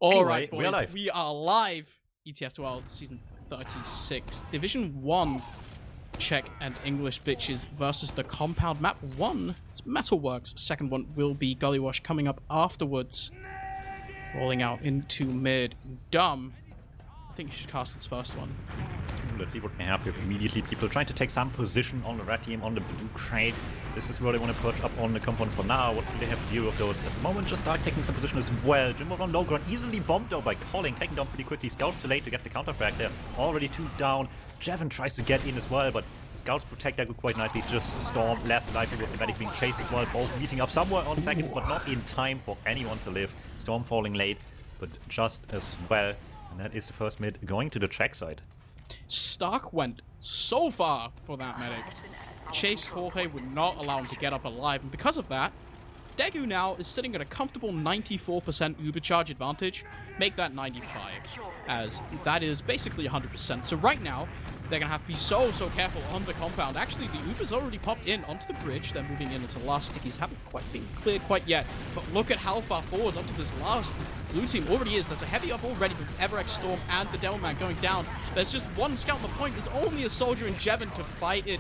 Alright, Anyway, boys, we are live. ETF2L Season 36. Division 1. Czech and English bitches versus the compound map. One is Metalworks. Second one will be Gullywash coming up afterwards. Rolling out into mid. Dumb. I think you should cast its first one. Let's see what we have here. Immediately, people trying to take some position on the red team, on the blue crate. This is where they want to push up on the compound for now. What do they have to do with those at the moment? Just start taking some position as well. Jimbo on low ground, easily bombed though by Calling, taken down pretty quickly. Scouts too late to get the counter frag there. Already 2 down. Jevin tries to get in as well, but Scouts protect that quite nicely. Just Storm left lively with the medic being chased as well. Both meeting up somewhere on second, but not in time for anyone to live. Storm falling late, but just as well. And that is the first mid going to the Czech side. Stark went so far for that medic. Chase Jorge would not allow him to get up alive, and because of that, Degu now is sitting at a comfortable 94% Uber charge advantage. Make that 95, as that is basically 100%. So right now, they're going to have to be so careful on the compound. Actually, the Uber's already popped in onto the bridge. They're moving in into last stickies. Haven't quite been cleared quite yet. But look at how far forwards onto this last blue team already is. There's a heavy up already with Everex, Storm, and the Devilman going down. There's just one scout on the point. There's only a soldier in Jevin to fight it.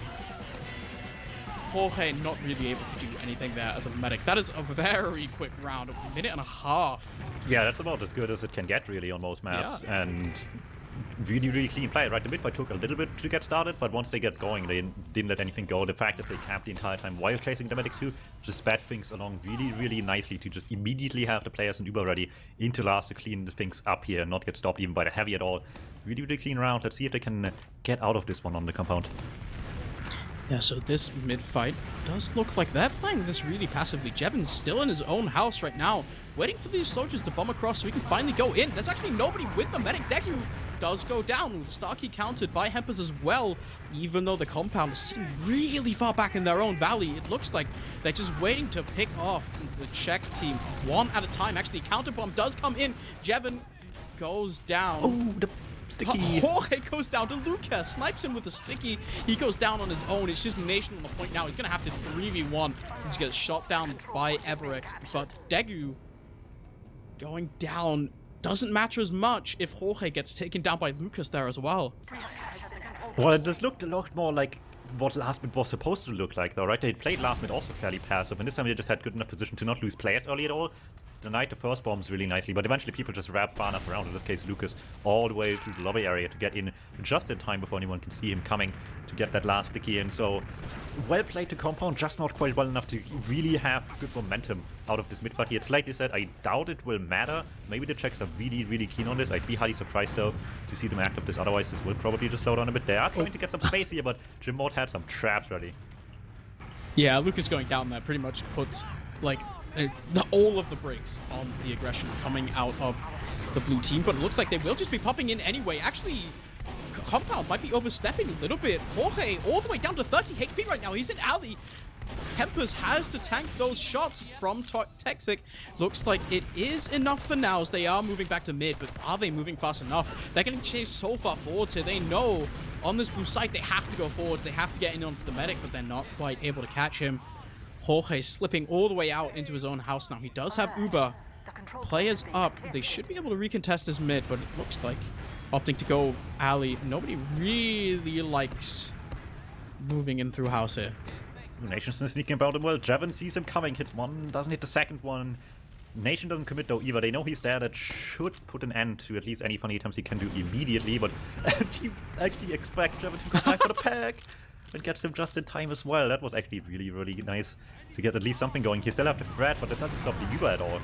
Jorge not really able to do anything there as a medic. That is a very quick round, a minute and a half. Yeah, that's about as good as it can get really on most maps. Yeah. And really clean play, right? The mid-fight took a little bit to get started, but once they get going, they didn't let anything go. The fact that they camped the entire time while chasing the medic too just sped things along really nicely to just immediately have the players in Uber ready into last to clean the things up here and not get stopped even by the heavy at all. Really clean round. Let's see if they can get out of this one on the compound. Yeah, so this mid-fight does look like they're playing this really passively. Jevin's still in his own house right now, waiting for these soldiers to bomb across so he can finally go in. There's actually nobody with the medic. Degu does go down, with Starkey countered by Hempers as well, even though the compound is sitting really far back in their own valley. It looks like they're just waiting to pick off the Czech team one at a time. Actually, counter bomb does come in. Jevin goes down. Oh, the sticky. Jorge goes down to Lucas, snipes him with a sticky. He goes down on his own. It's just Nation on the point now. He's going to have to 3v1. He's going to get shot down by Everex, but Degu going down doesn't matter as much if Jorge gets taken down by Lucas there as well. Well, it just looked a lot more like what last mid was supposed to look like though, right? They played last mid also fairly passive, and this time they just had good enough position to not lose players early at all. Denied the first bombs really nicely, but eventually people just wrap far enough around, in this case Lucas, all the way through the lobby area to get in just in time before anyone can see him coming to get that last sticky in. So, well played to compound, just not quite well enough to really have good momentum out of this mid-fight here. It's like they said, I doubt it will matter. Maybe the Czechs are really keen on this. I'd be highly surprised though to see them act up this, otherwise this will probably just slow down a bit. They are trying to get some space here, but Jimmod had some traps ready. Yeah, Lucas going down there pretty much puts, like, all of the brakes on the aggression coming out of the blue team, but it looks like they will just be popping in anyway. Actually, compound might be overstepping a little bit. Jorge all the way down to 30 HP right now. He's in alley. Hempers has to tank those shots from Texic. Looks like it is enough for now as they are moving back to mid, but are they moving fast enough? They're getting chased so far forwards here. They know on this blue side they have to go forwards. They have to get in onto the medic, but they're not quite able to catch him. Jorge slipping all the way out into his own house now. He does have Uber. Players up. They should be able to recontest his mid, but it looks like opting to go alley. Nobody really likes moving in through house here. Nation's sneaking about him well. Jevin sees him coming, hits one, doesn't hit the second one. Nation doesn't commit though either. They know he's there. That should put an end to at least any funny attempts he can do immediately, but you actually expect Jevin to come back for the pack and gets him just in time as well. That was actually really nice to get at least something going. He still have the threat, but it doesn't stop the Uber at all.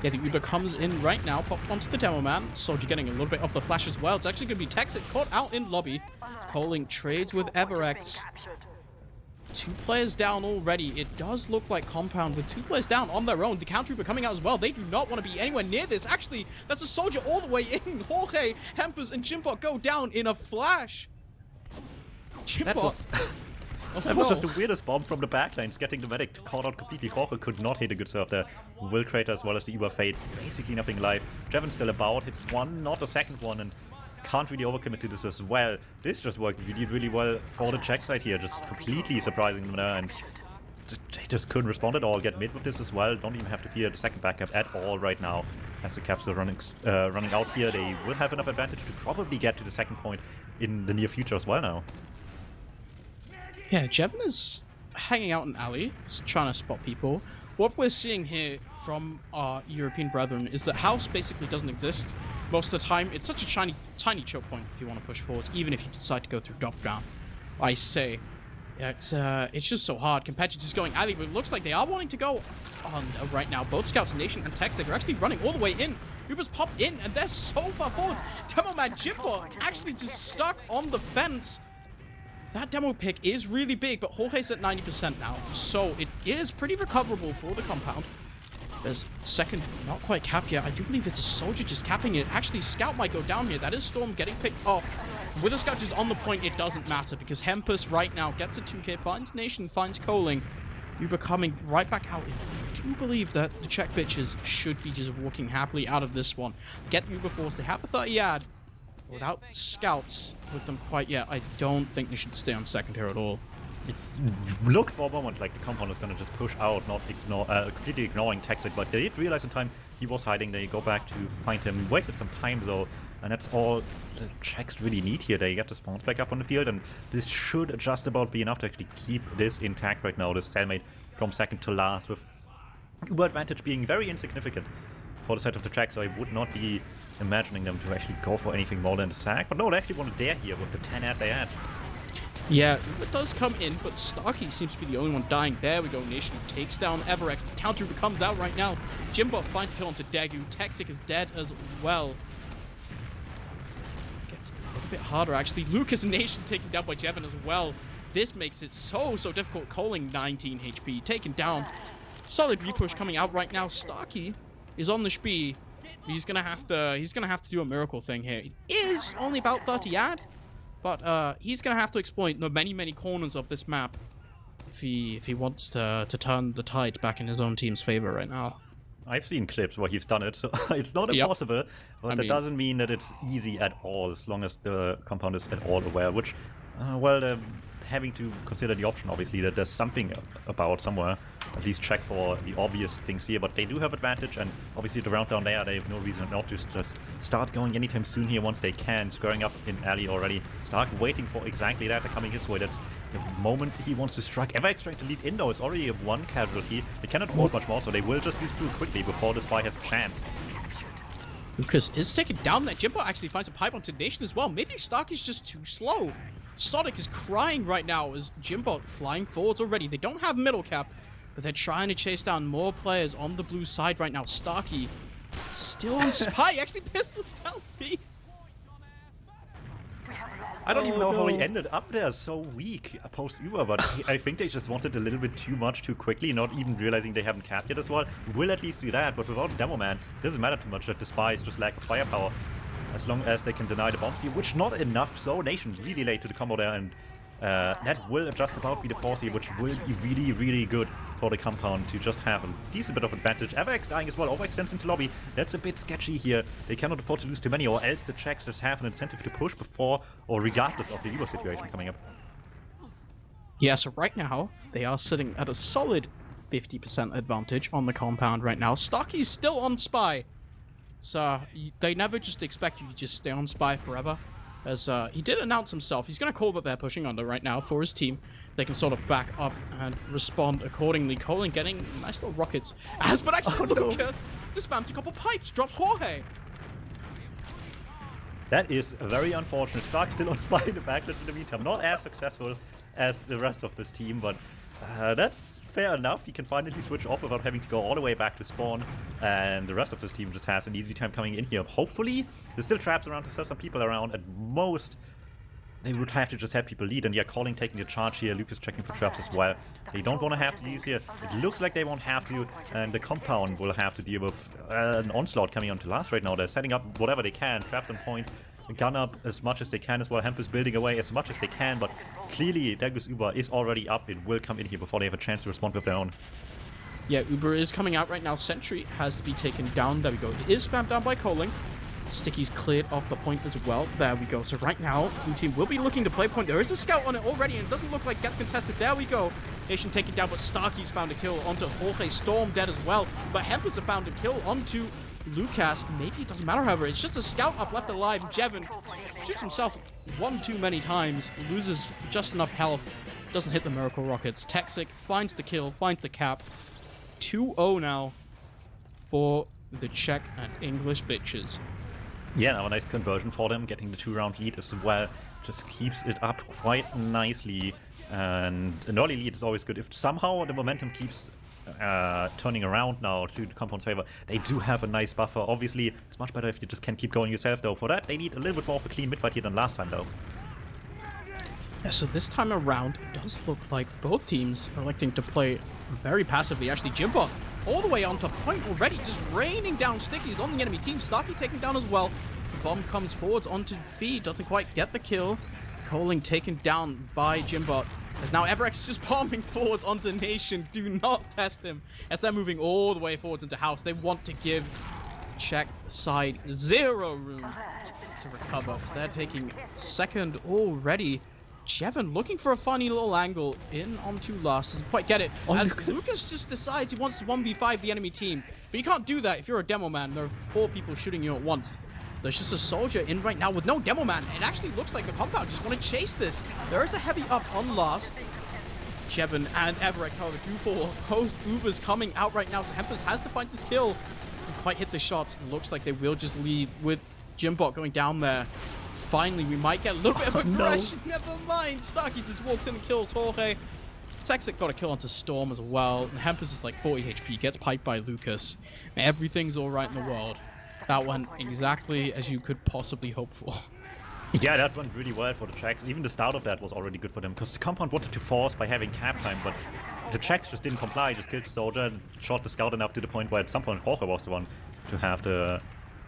Yeah, the Uber comes in right now, popped onto the demo man. Soldier getting a little bit off the flash as well. It's actually going to be Texic caught out in lobby. Calling trades with Everex. 2 players down already. It does look like compound with 2 players down on their own. The counter Uber coming out as well. They do not want to be anywhere near this. Actually, that's a soldier all the way in. Jorge, Hempers, and Jimbot go down in a flash. That was just the weirdest bomb from the backlines, getting the medic caught out completely. Jorge could not hit a good serve there. Will Crater as well as the Uber fades. Basically nothing alive. Jevin's still about, hits one, not the second one, and can't really overcommit to this as well. This just worked really well for the Czech side here, just completely surprising them there, and they just couldn't respond at all. Get mid with this as well, don't even have to fear the second backup at all right now. as the caps are running out here. They will have enough advantage to probably get to the second point in the near future as well now. Yeah, Jevon is hanging out in alley, trying to spot people. What we're seeing here from our European brethren is that house basically doesn't exist most of the time. It's such a tiny choke point if you want to push forward, even if you decide to go through drop down. I say, yeah, it's just so hard compared to just going alley, but it looks like they are wanting to go on right now. Both Scouts, Nation and Texas are actually running all the way in. Uber's popped in, and they're so far forward. Demo Man Jimbo actually just stuck on the fence. That demo pick is really big, but Jorge's at 90% now, so it is pretty recoverable for the compound. There's second, not quite capped yet. I do believe it's a soldier just capping it. Actually, Scout might go down here. That is Storm getting picked off. With a Scout just on the point, it doesn't matter, because Hempus right now gets a 2k, finds Nation, finds Coling. Uber coming right back out. I do believe that the Czech bitches should be just walking happily out of this one. Get Uber force. They have a 30 ad. Without Scouts with them quite yet, I don't think they should stay on second here at all. It's looked for a moment like the compound was going to just push out, not completely ignoring Texic, but they did realize in time he was hiding. They go back to find him. Wasted some time though, and that's all the Czechs really need here. They get the spawns back up on the field, and this should just about be enough to actually keep this intact right now, this stalemate from second to last, with Uber advantage being very insignificant for the side of the Czechs, so I would not be imagining them to actually go for anything more than the sack. But no, they actually want to dare here with the 10 ad they had. Yeah, it does come in, but Starkey seems to be the only one dying. There we go, Nation takes down Everex. Counter comes out right now. Jimbo finds a kill onto Degu. Texic is dead as well. Gets a little bit harder, actually. Lucas and Nation taken down by Jevon as well. This makes it so difficult. Coling 19 HP, taken down. Solid repush coming out right now. Starkey is on the Spee. He's gonna have to do a miracle thing here. It is only about 30 ad, but he's gonna have to exploit the many corners of this map if he wants to turn the tide back in his own team's favor right now. I've seen clips where he's done it, so it's not impossible, but that doesn't mean that it's easy at all, as long as the compound is at all aware, which, well, having to consider the option, obviously, that there's something about somewhere, at least check for the obvious things here, but they do have advantage, and obviously the round down there, they have no reason not to just start going anytime soon here once they can, squaring up in alley already. Stark waiting for exactly that, they're coming his way. That's the moment he wants to strike. Everex trying to lead in though, it's already a one casualty. They cannot afford much more, so they will just use through quickly before the spy has a chance. Lucas is taken down there. Jimbo actually finds a Py-bun to Nation as well. Maybe Stark is just too slow. Sonic is crying right now as Jimbo flying forwards already. They don't have middle cap, but they're trying to chase down more players on the blue side right now. Starkey still on Spy. Actually pistols down B. I don't even know how he ended up there so weak post-Uber, but I think they just wanted a little bit too much too quickly, not even realizing they haven't capped yet as well. Will at least do that, but without Demo Man, it doesn't matter too much that the Spy is just lack of firepower. As long as they can deny the bombs here, which not enough, so Nation really late to the combo there, and that will just about be the force here, which will be really good for the compound to just have a decent bit of advantage. Everex dying as well, overextends into lobby. That's a bit sketchy here. They cannot afford to lose too many, or else the Czechs just have an incentive to push before or regardless of the Evo situation coming up. Yeah, so right now, they are sitting at a solid 50% advantage on the compound right now. Starkey's still on Spy. So, they never just expect you to just stay on Spy forever. As he did announce himself, he's going to call what they're pushing under right now for his team. They can sort of back up and respond accordingly. Colin getting nice little rockets. But actually, Lucas just spams a couple pipes, drops Jorge. That is very unfortunate. Stark still on Spy in the backline in the meantime. Not as successful as the rest of this team, but that's fair enough. He can finally switch off without having to go all the way back to spawn, and the rest of his team just has an easy time coming in here. Hopefully, there's still traps around, there's still some people around. At most, they would have to just have people lead, and yeah, Calling taking the charge here. Lucas checking for traps as well. They don't want to have to use here. It looks like they won't have to, and the compound will have to deal with an onslaught coming onto last right now. They're setting up whatever they can, traps on point, gun up as much as they can as well. Hemp is building away as much as they can, but clearly Douglas Uber is already up. It will come in here before they have a chance to respond with their own. Yeah, Uber is coming out right now. Sentry has to be taken down. There we go. It is spammed down by Coling. Sticky's cleared off the point as well. There we go. So right now, blue team will be looking to play point. There is a scout on it already, and it doesn't look like gets contested. There we go. Nation taken down, but Starkey's found a kill onto Jorge. Storm dead as well. But Hempers have found a kill onto Lucas. Maybe it doesn't matter, however. It's just a scout up left alive. Jevin shoots himself one too many times, loses just enough health, doesn't hit the Miracle Rockets. Texic finds the kill, finds the cap. 2-0 now for the Czech and English bitches. Yeah, now a nice conversion for them, getting the 2-round lead as well. Just keeps it up quite nicely. And an early lead is always good. If somehow the momentum keeps turning around now to the Compound's favor, they do have a nice buffer. Obviously, it's much better if you just can keep going yourself, though. For that, they need a little bit more of a clean mid-fight here than last time, though. Yeah, so this time around, it does look like both teams are electing to play very passively. Actually, Jimbo all the way onto point already, just raining down stickies on the enemy team. Starkey taken down as well. The bomb comes forwards onto feed, doesn't quite get the kill. Coling taken down by Jimbot. As now Everex just bombing forwards onto Nation. Do not test him. As they're moving all the way forwards into house, they want to give the Czech side zero room to recover. As they're taking second already. Jevin looking for a funny little angle in onto last. Doesn't quite get it. As Lucas just decides he wants to 1v5 the enemy team. But you can't do that if you're a demo man. There are 4 people shooting you at once. There's just a soldier in right now with no demo man. It actually looks like the compound just want to chase this. There is a heavy up on last. Jevin and Everex, however, do fall. Post Uber's coming out right now, so Hempers has to find this kill. Doesn't quite hit the shot. Looks like they will just leave with Jimbot going down there. Finally, we might get a little bit of aggression. No. Never mind. Starkey just walks in and kills Jorge. Texic got a kill onto Storm as well. And Hempers is like 40 HP, gets piped by Lucas. Everything's alright in the world. That went exactly as you could possibly hope for. Yeah, that went really well for the Czechs. Even the start of that was already good for them, because the compound wanted to force by having cap time, but the Czechs just didn't comply, just killed the soldier and shot the scout enough to the point where at some point Jorge was the one to have the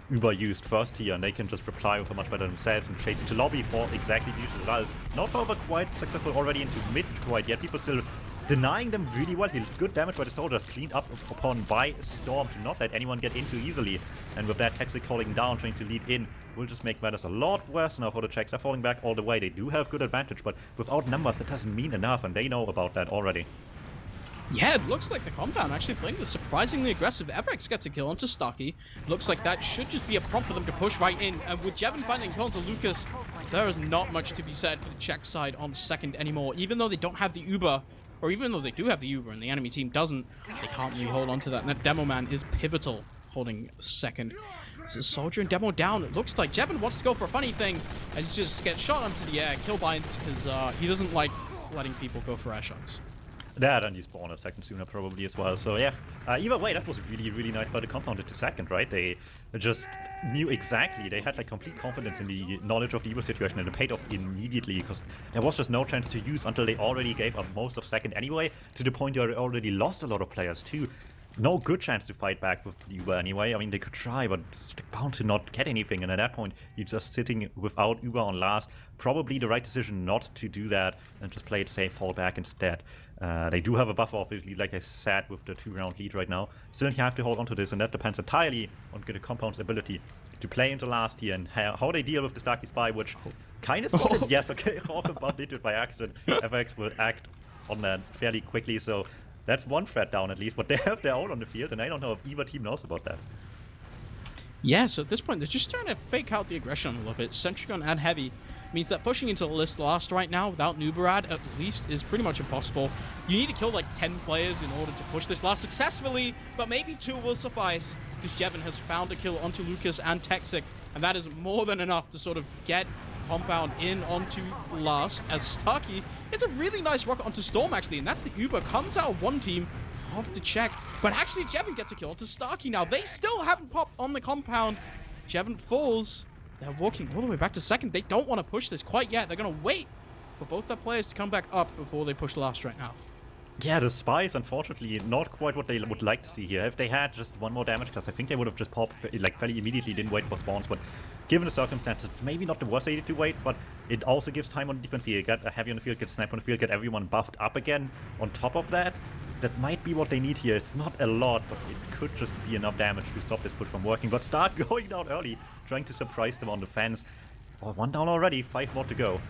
Uber used first here, and they can just reply with a much better themselves and chase into lobby for exactly these results. Not however quite successful already into mid quite yet. People still denying them really well. Good damage by the soldiers, cleaned up upon by Storm to not let anyone get in too easily. And with that, Texic calling down, trying to lead in, will just make matters a lot worse now for the Czechs. They're falling back all the way. They do have good advantage, but without numbers, it doesn't mean enough, and they know about that already. Yeah, it looks like the compound actually playing the surprisingly aggressive. Everex gets a kill onto Starkey. Looks like that should just be a prompt for them to push right in. And with Jevin finding kills on Lucas, there is not much to be said for the Czech side on second anymore. Even though they don't have the Uber, or even though they do have the Uber and the enemy team doesn't, they can't really hold on to that. And that Demo Man is pivotal, holding second. This is Soldier and Demo down. It looks like Jevin wants to go for a funny thing as he just gets shot onto the air, kill binds, because he doesn't like letting people go for air shots. That, and he spawned a second sooner probably as well, so yeah. Either way, that was really, really nice by the compound at the second, right? They just knew exactly, they had like complete confidence in the knowledge of the Uber situation, and it paid off immediately, because there was just no chance to use until they already gave up most of second anyway, to the point where they already lost a lot of players too. No good chance to fight back with Uber anyway. I mean, they could try, but it's bound to not get anything, and at that point, you're just sitting without Uber on last. Probably the right decision not to do that, and just play it safe, fall back instead. They do have a buffer, obviously, like I said, with the 2-round lead right now. Still, you have to hold on to this, and that depends entirely on the compound's ability to play into last here, and how they deal with the Starkey Spy, which kind of spotted. Yes, okay, Jorge did it by accident. FX will act on that fairly quickly, so that's one threat down at least, but they have their own on the field, and I don't know if either team knows about that. Yeah, so at this point, they're just trying to fake out the aggression a little bit. Centrigon and Heavy means that pushing into the list last right now without Nubarad at least is pretty much impossible. You need to kill like 10 players in order to push this last successfully, but maybe 2 will suffice, because Jevin has found a kill onto Lucas and Texic, and that is more than enough to sort of get compound in onto last, as Starkey hits a really nice rocket onto Storm actually, and that's the Uber. Comes out of one team of the Czech, but actually Jevin gets a kill onto Starkey now. They still haven't popped on the compound. Jevin falls. They're walking all the way back to second. They don't want to push this quite yet. They're going to wait for both their players to come back up before they push last right now. Yeah, the Spies, unfortunately, not quite what they would like to see here. If they had just one more damage class, I think they would have just popped like fairly immediately, didn't wait for spawns. But given the circumstances, it's maybe not the worst idea to wait, but it also gives time on defense here. You get a Heavy on the field, get Sniper on the field, get everyone buffed up again on top of that. that might be what they need here. It's not a lot, but it could just be enough damage to stop this push from working. But Stark going down early, trying to surprise them on the fence. Oh, 1 down already, 5 more to go.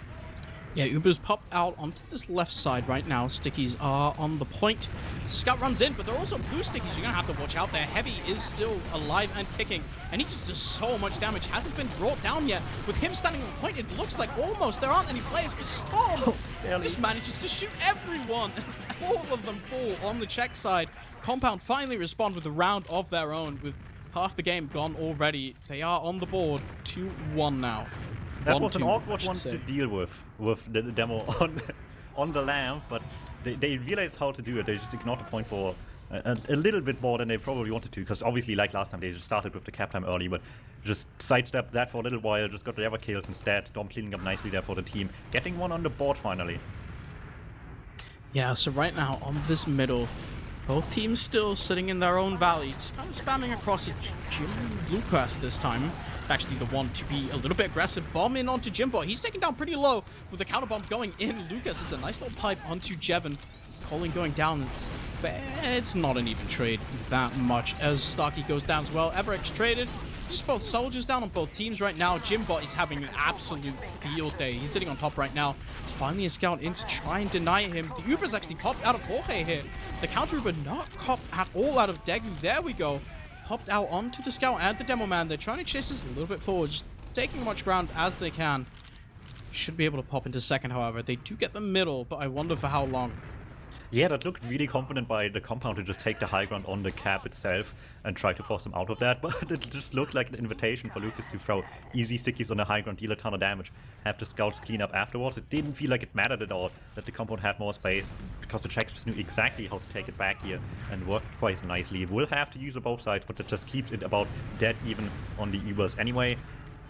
Yeah, Uber's popped out onto this left side right now. Stickies are on the point. Scout runs in, but they're also blue Stickies. You're going to have to watch out there. Heavy is still alive and kicking, and he just does so much damage. Hasn't been brought down yet. With him standing on point, it looks like almost there aren't any players, but Storm just manages to shoot everyone. All of them fall on the Czech side. Compound finally respond with a round of their own. With half the game gone already, they are on the board 2-1 now. That was an awkward one to deal with the demo on the lamp, but they realized how to do it. They just ignored the point for a little bit more than they probably wanted to, because obviously, like last time, they just started with the cap time early, but just sidestepped that for a little while, just got the other kills instead. Storm cleaning up nicely there for the team, getting one on the board finally. Yeah, so right now on this middle, both teams still sitting in their own valley, just kind of spamming across it. Jim Bluecrest this time. Actually the one to be a little bit aggressive. Bomb in onto Jimbo. He's taken down pretty low with the counter bomb going in. Lucas, it's a nice little pipe onto Jevon. Colin going down. It's not an even trade that much as Starkey goes down as well. Everex traded. Just both soldiers down on both teams right now. Jimbot is having an absolute field day. He's sitting on top right now. It's finally a scout in to try and deny him. The Uber's actually popped out of Jorge here. The counter Uber not popped at all out of Degu. There we go. Popped out onto the scout and the demo man. They're trying to chase this a little bit forward, just taking as much ground as they can. Should be able to pop into second, however. They do get the middle, but I wonder for how long. Yeah, that looked really confident by the compound to just take the high ground on the cap itself and try to force them out of that, but it just looked like an invitation for Lucas to throw easy stickies on the high ground, deal a ton of damage, have the scouts clean up afterwards. It didn't feel like it mattered at all that the compound had more space, because the Czechs just knew exactly how to take it back here and worked quite nicely. We'll have to use both sides, but it just keeps it about dead even on the Ubers anyway.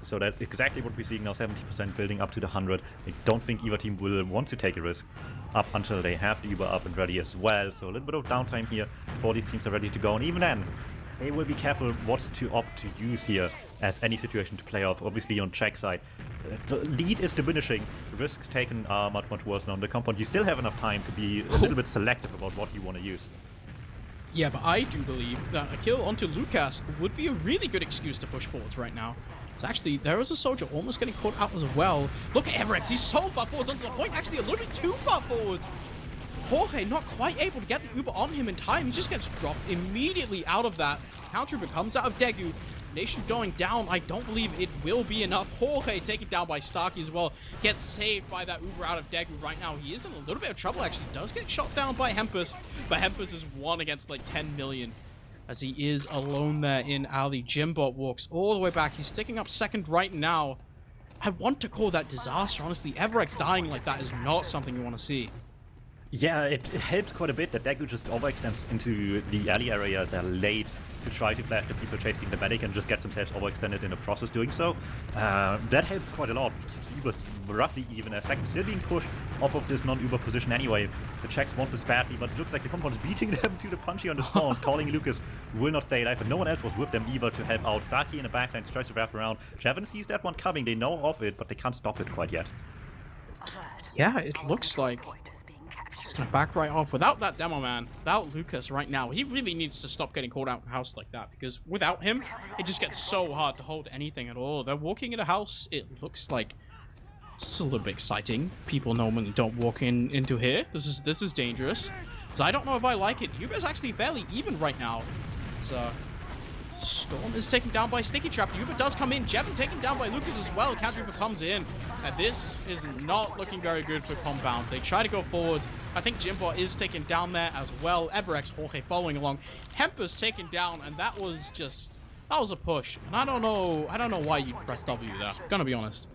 So that's exactly what we're seeing now, 70% building up to the 100. I don't think either team will want to take a risk up until they have the Uber up and ready as well. So a little bit of downtime here before these teams are ready to go. And even then, they will be careful what to opt to use here as any situation to play off. Obviously on Czech side, the lead is diminishing. Risks taken are much, much worse now on the compound. You still have enough time to be a little bit selective about what you want to use. Yeah, but I do believe that a kill onto Lucas would be a really good excuse to push forwards right now. So actually, there is a soldier almost getting caught out as well. Look at Everex, he's so far forwards onto the point, actually a little bit too far forwards. Jorge not quite able to get the Uber on him in time. He just gets dropped immediately out of that. Counter Uber comes out of Degu. Nation going down. I don't believe it will be enough. Jorge taken down by Starkey as well. Gets saved by that Uber out of Degu right now. He is in a little bit of trouble, actually. Does get shot down by Hempus, but Hempus is 1 against like 10 million. As he is alone there in alley. Jimbot walks all the way back. He's sticking up second right now. I want to call that disaster, honestly. Everex dying like that is not something you want to see. Yeah, it helps quite a bit that Degu just overextends into the alley area there late to try to flash the people chasing the medic and just gets themselves overextended in the process doing so. That helps quite a lot. Uber's roughly even a second, still being pushed off of this non-Uber position anyway. The Czechs want this badly, but it looks like the compound is beating them to the punchy on the spawns. Calling Lucas will not stay alive, and no one else was with them either to help out. Starkey in the backline tries to wrap around. Jevon sees that one coming. They know of it, but they can't stop it quite yet. Yeah, it looks like he's gonna back right off without that demo man, without Lucas right now. He really needs to stop getting called out in house like that, because without him, it just gets so hard to hold anything at all. They're walking in a house. It looks like it's a little bit exciting. People normally don't walk into here. This is dangerous. So I don't know if I like it. Uber's actually fairly even right now. So Storm is taken down by Sticky Trap. Uber does come in. Jevon taken down by Lucas as well. Counter Uber comes in. And this is not looking very good for Compound. They try to go forwards. I think Jimbot is taken down there as well. Everex, Jorge following along. Hempus taken down, and that was a push. And I don't know why you press W there. Gonna be honest.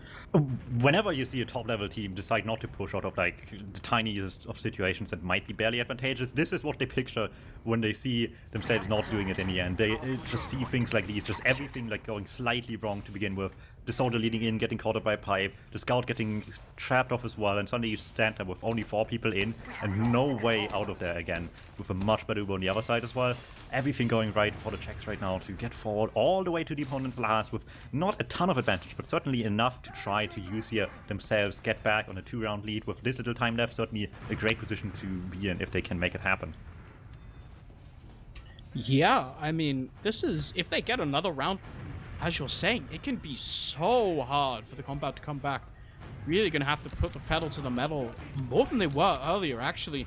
Whenever you see a top-level team decide not to push out of like the tiniest of situations that might be barely advantageous, this is what they picture when they see themselves not doing it in the end. They just see things like these, just everything like going slightly wrong to begin with. The soldier leading in, getting caught up by a pipe, the scout getting trapped off as well, and suddenly you stand there with only 4 people in and no way out of there again, with a much better Uber on the other side as well. Everything going right for the Czechs right now to get forward all the way to the opponent's last with not a ton of advantage, but certainly enough to try to use here themselves, get back on a 2-round lead with this little time left. Certainly a great position to be in if they can make it happen. Yeah, I mean, this is... If they get another round, as you're saying, it can be so hard for the combat to come back. Really gonna have to put the pedal to the metal more than they were earlier, actually.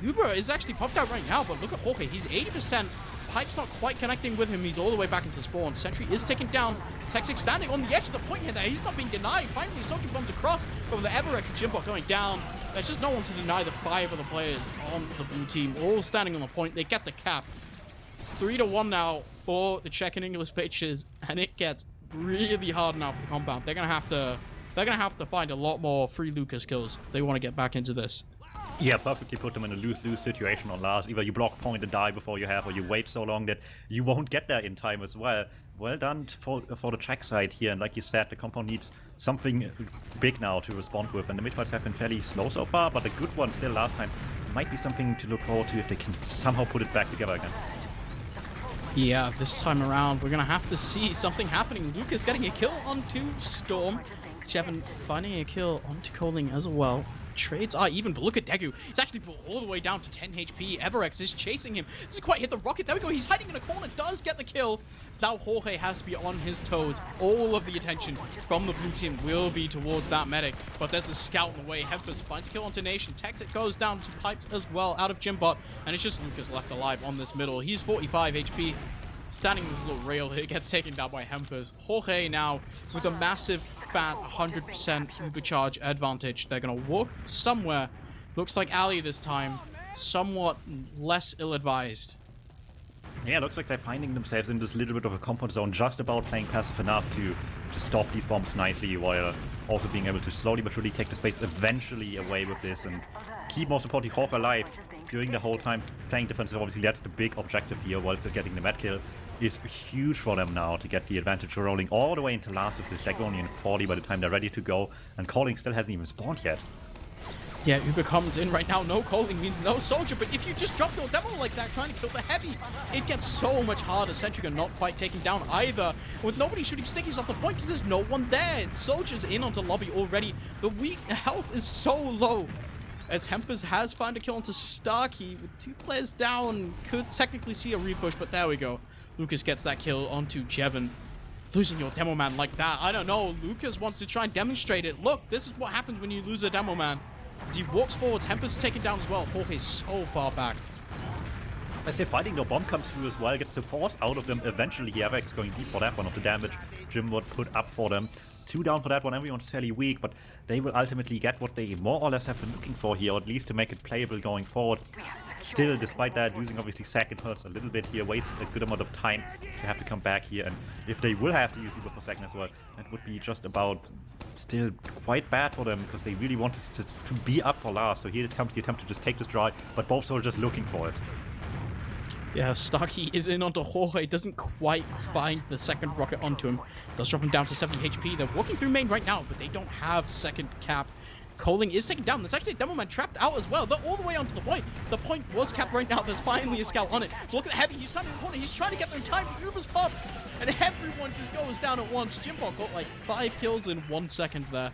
The Uber is actually popped out right now, but look at Jorge. He's 80%. Pipe's not quite connecting with him. He's all the way back into spawn. Sentry is taken down. tches standing on the edge of the point here there. He's not being denied. Finally, Soldier bombs across. But with the Everex and Jimbot going down, there's just no one to deny the 5 of the players on the blue team. All standing on the point. They get the cap. 3-1 now for the Czech and English pitches, and it gets really hard now for the compound. They're gonna have to find a lot more free Lucas kills if they want to get back into this. Yeah, perfectly put them in a lose-lose situation on last. Either you block point and die before you have, or you wait so long that you won't get there in time as well. Well done for the Czech side here, and like you said, the compound needs something big now to respond with, and the midfields have been fairly slow so far, but a good one still last time might be something to look forward to if they can somehow put it back together again. Yeah, this time around, we're going to have to see something happening. Lucas getting a kill onto Storm. Jevin finding a kill onto Coling as well. Trades are even, but look at Degu. He's actually brought all the way down to 10 HP. Everex is chasing him. Doesn't quite hit the rocket. There we go. He's hiding in a corner. Does get the kill. Now Jorge has to be on his toes. All of the attention from the blue team will be towards that medic. But there's a scout in the way. Hempers finds a kill onto Nation. Texit goes down to Pipes as well out of Jimbot. And it's just Lucas left alive on this middle. He's 45 HP. Standing this little rail here, gets taken down by Hempers. Jorge now with a massive, fat 100% supercharge advantage. They're going to walk somewhere. Looks like Ali this time. Somewhat less ill-advised. Yeah, looks like they're finding themselves in this little bit of a comfort zone, just about playing passive enough to stop these bombs nicely, while also being able to slowly but surely take the space eventually away with this and keep more supporting Jorge alive during the whole time. Playing defensive, obviously that's the big objective here, while still getting the med kill is huge for them now to get the advantage, rolling all the way into last with this, like only in 40 by the time they're ready to go, and Calling still hasn't even spawned yet. Yeah, Uber comes in right now. No Calling means no Soldier, but if you just drop the demo like that, trying to kill the heavy, it gets so much harder. Sentry not quite taken down either. With nobody shooting stickies off the point, because there's no one there. Soldier's in onto lobby already. The weak health is so low. As Hempers has found a kill onto Starkey with 2 players down. Could technically see a repush, but there we go. Lucas gets that kill onto Jevin. Losing your demo man like that, I don't know. Lucas wants to try and demonstrate it. Look, this is what happens when you lose a demo man. As he walks forward, Hempers taken down as well. Jorge's so far back. As they're fighting, no bomb comes through as well, gets the force out of them. Eventually, Avex going deep for that one of the damage Jim would put up for them. 2 down for that one. Everyone's fairly weak, but they will ultimately get what they more or less have been looking for here, or at least to make it playable going forward. Still, despite that, losing obviously second hurts a little bit here, wastes a good amount of time to have to come back here, and if they will have to use Uber for second as well, that would be just about still quite bad for them, because they really wanted to be up for last. So here comes the attempt to just take this draw, but both soldiers looking for it. Yeah, Starkey is in onto Jorge, doesn't quite find the second rocket onto him. Does drop him down to 70 HP. They're walking through main right now, but they don't have second cap. Coling is taken down. There's actually a demo man trapped out as well. They're all the way onto the point. The point was capped right now. There's finally a scout on it. Look at the heavy. He's trying to the corner. He's trying to get there in time. The Uber's pop. And everyone just goes down at once. Jimbot got like 5 kills in 1 second there.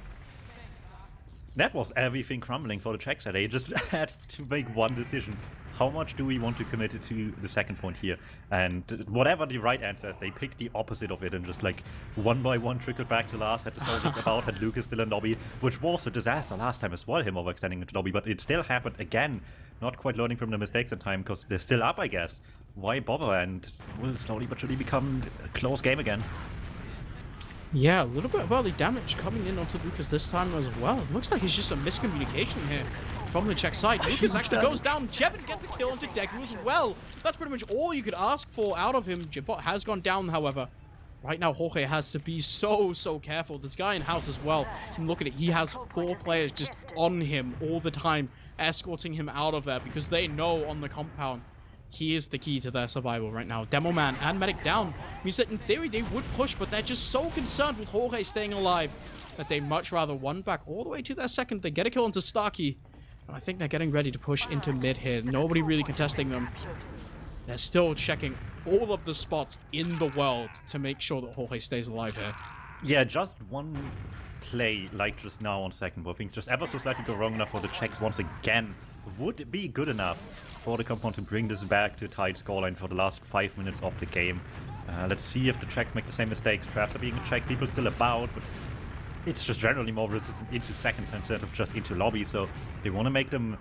That was everything crumbling for the Czechs. They just had to make one decision. How much do we want to commit to the second point here? And whatever the right answer is, they picked the opposite of it and just like one by one trickled back to last, had the soldiers about, had Lucas still in lobby, which was a disaster last time as well, him overextending into lobby, but it still happened again. Not quite learning from the mistakes in time, because they're still up, I guess. Why bother? And will slowly but surely become a close game again. Yeah, a little bit of early damage coming in onto Lucas this time as well. It looks like it's just a miscommunication here from the Czech side. Lucas actually goes down. Jevin gets a kill onto Degu as well. That's pretty much all you could ask for out of him. Jimbot has gone down, however. Right now, Jorge has to be so careful. This guy in house as well. And look at it. He has 4 players just on him all the time, escorting him out of there because they know on the compound he is the key to their survival right now. Demo man and medic down means that in theory they would push, but they're just so concerned with Jorge staying alive that they much rather one back all the way to their second. They get a kill onto Starkey. And I think they're getting ready to push into mid here. Nobody really contesting them. They're still checking all of the spots in the world to make sure that Jorge stays alive here. Yeah, just one play like just now on second where things just ever so slightly go wrong enough for the Czechs once again would be good enough for the compound to bring this back to a tight scoreline for the last 5 minutes of the game. Let's see if the Czechs make the same mistakes. Traps are being checked, people still about, but it's just generally more resistant into seconds instead of just into lobby, so they want to make them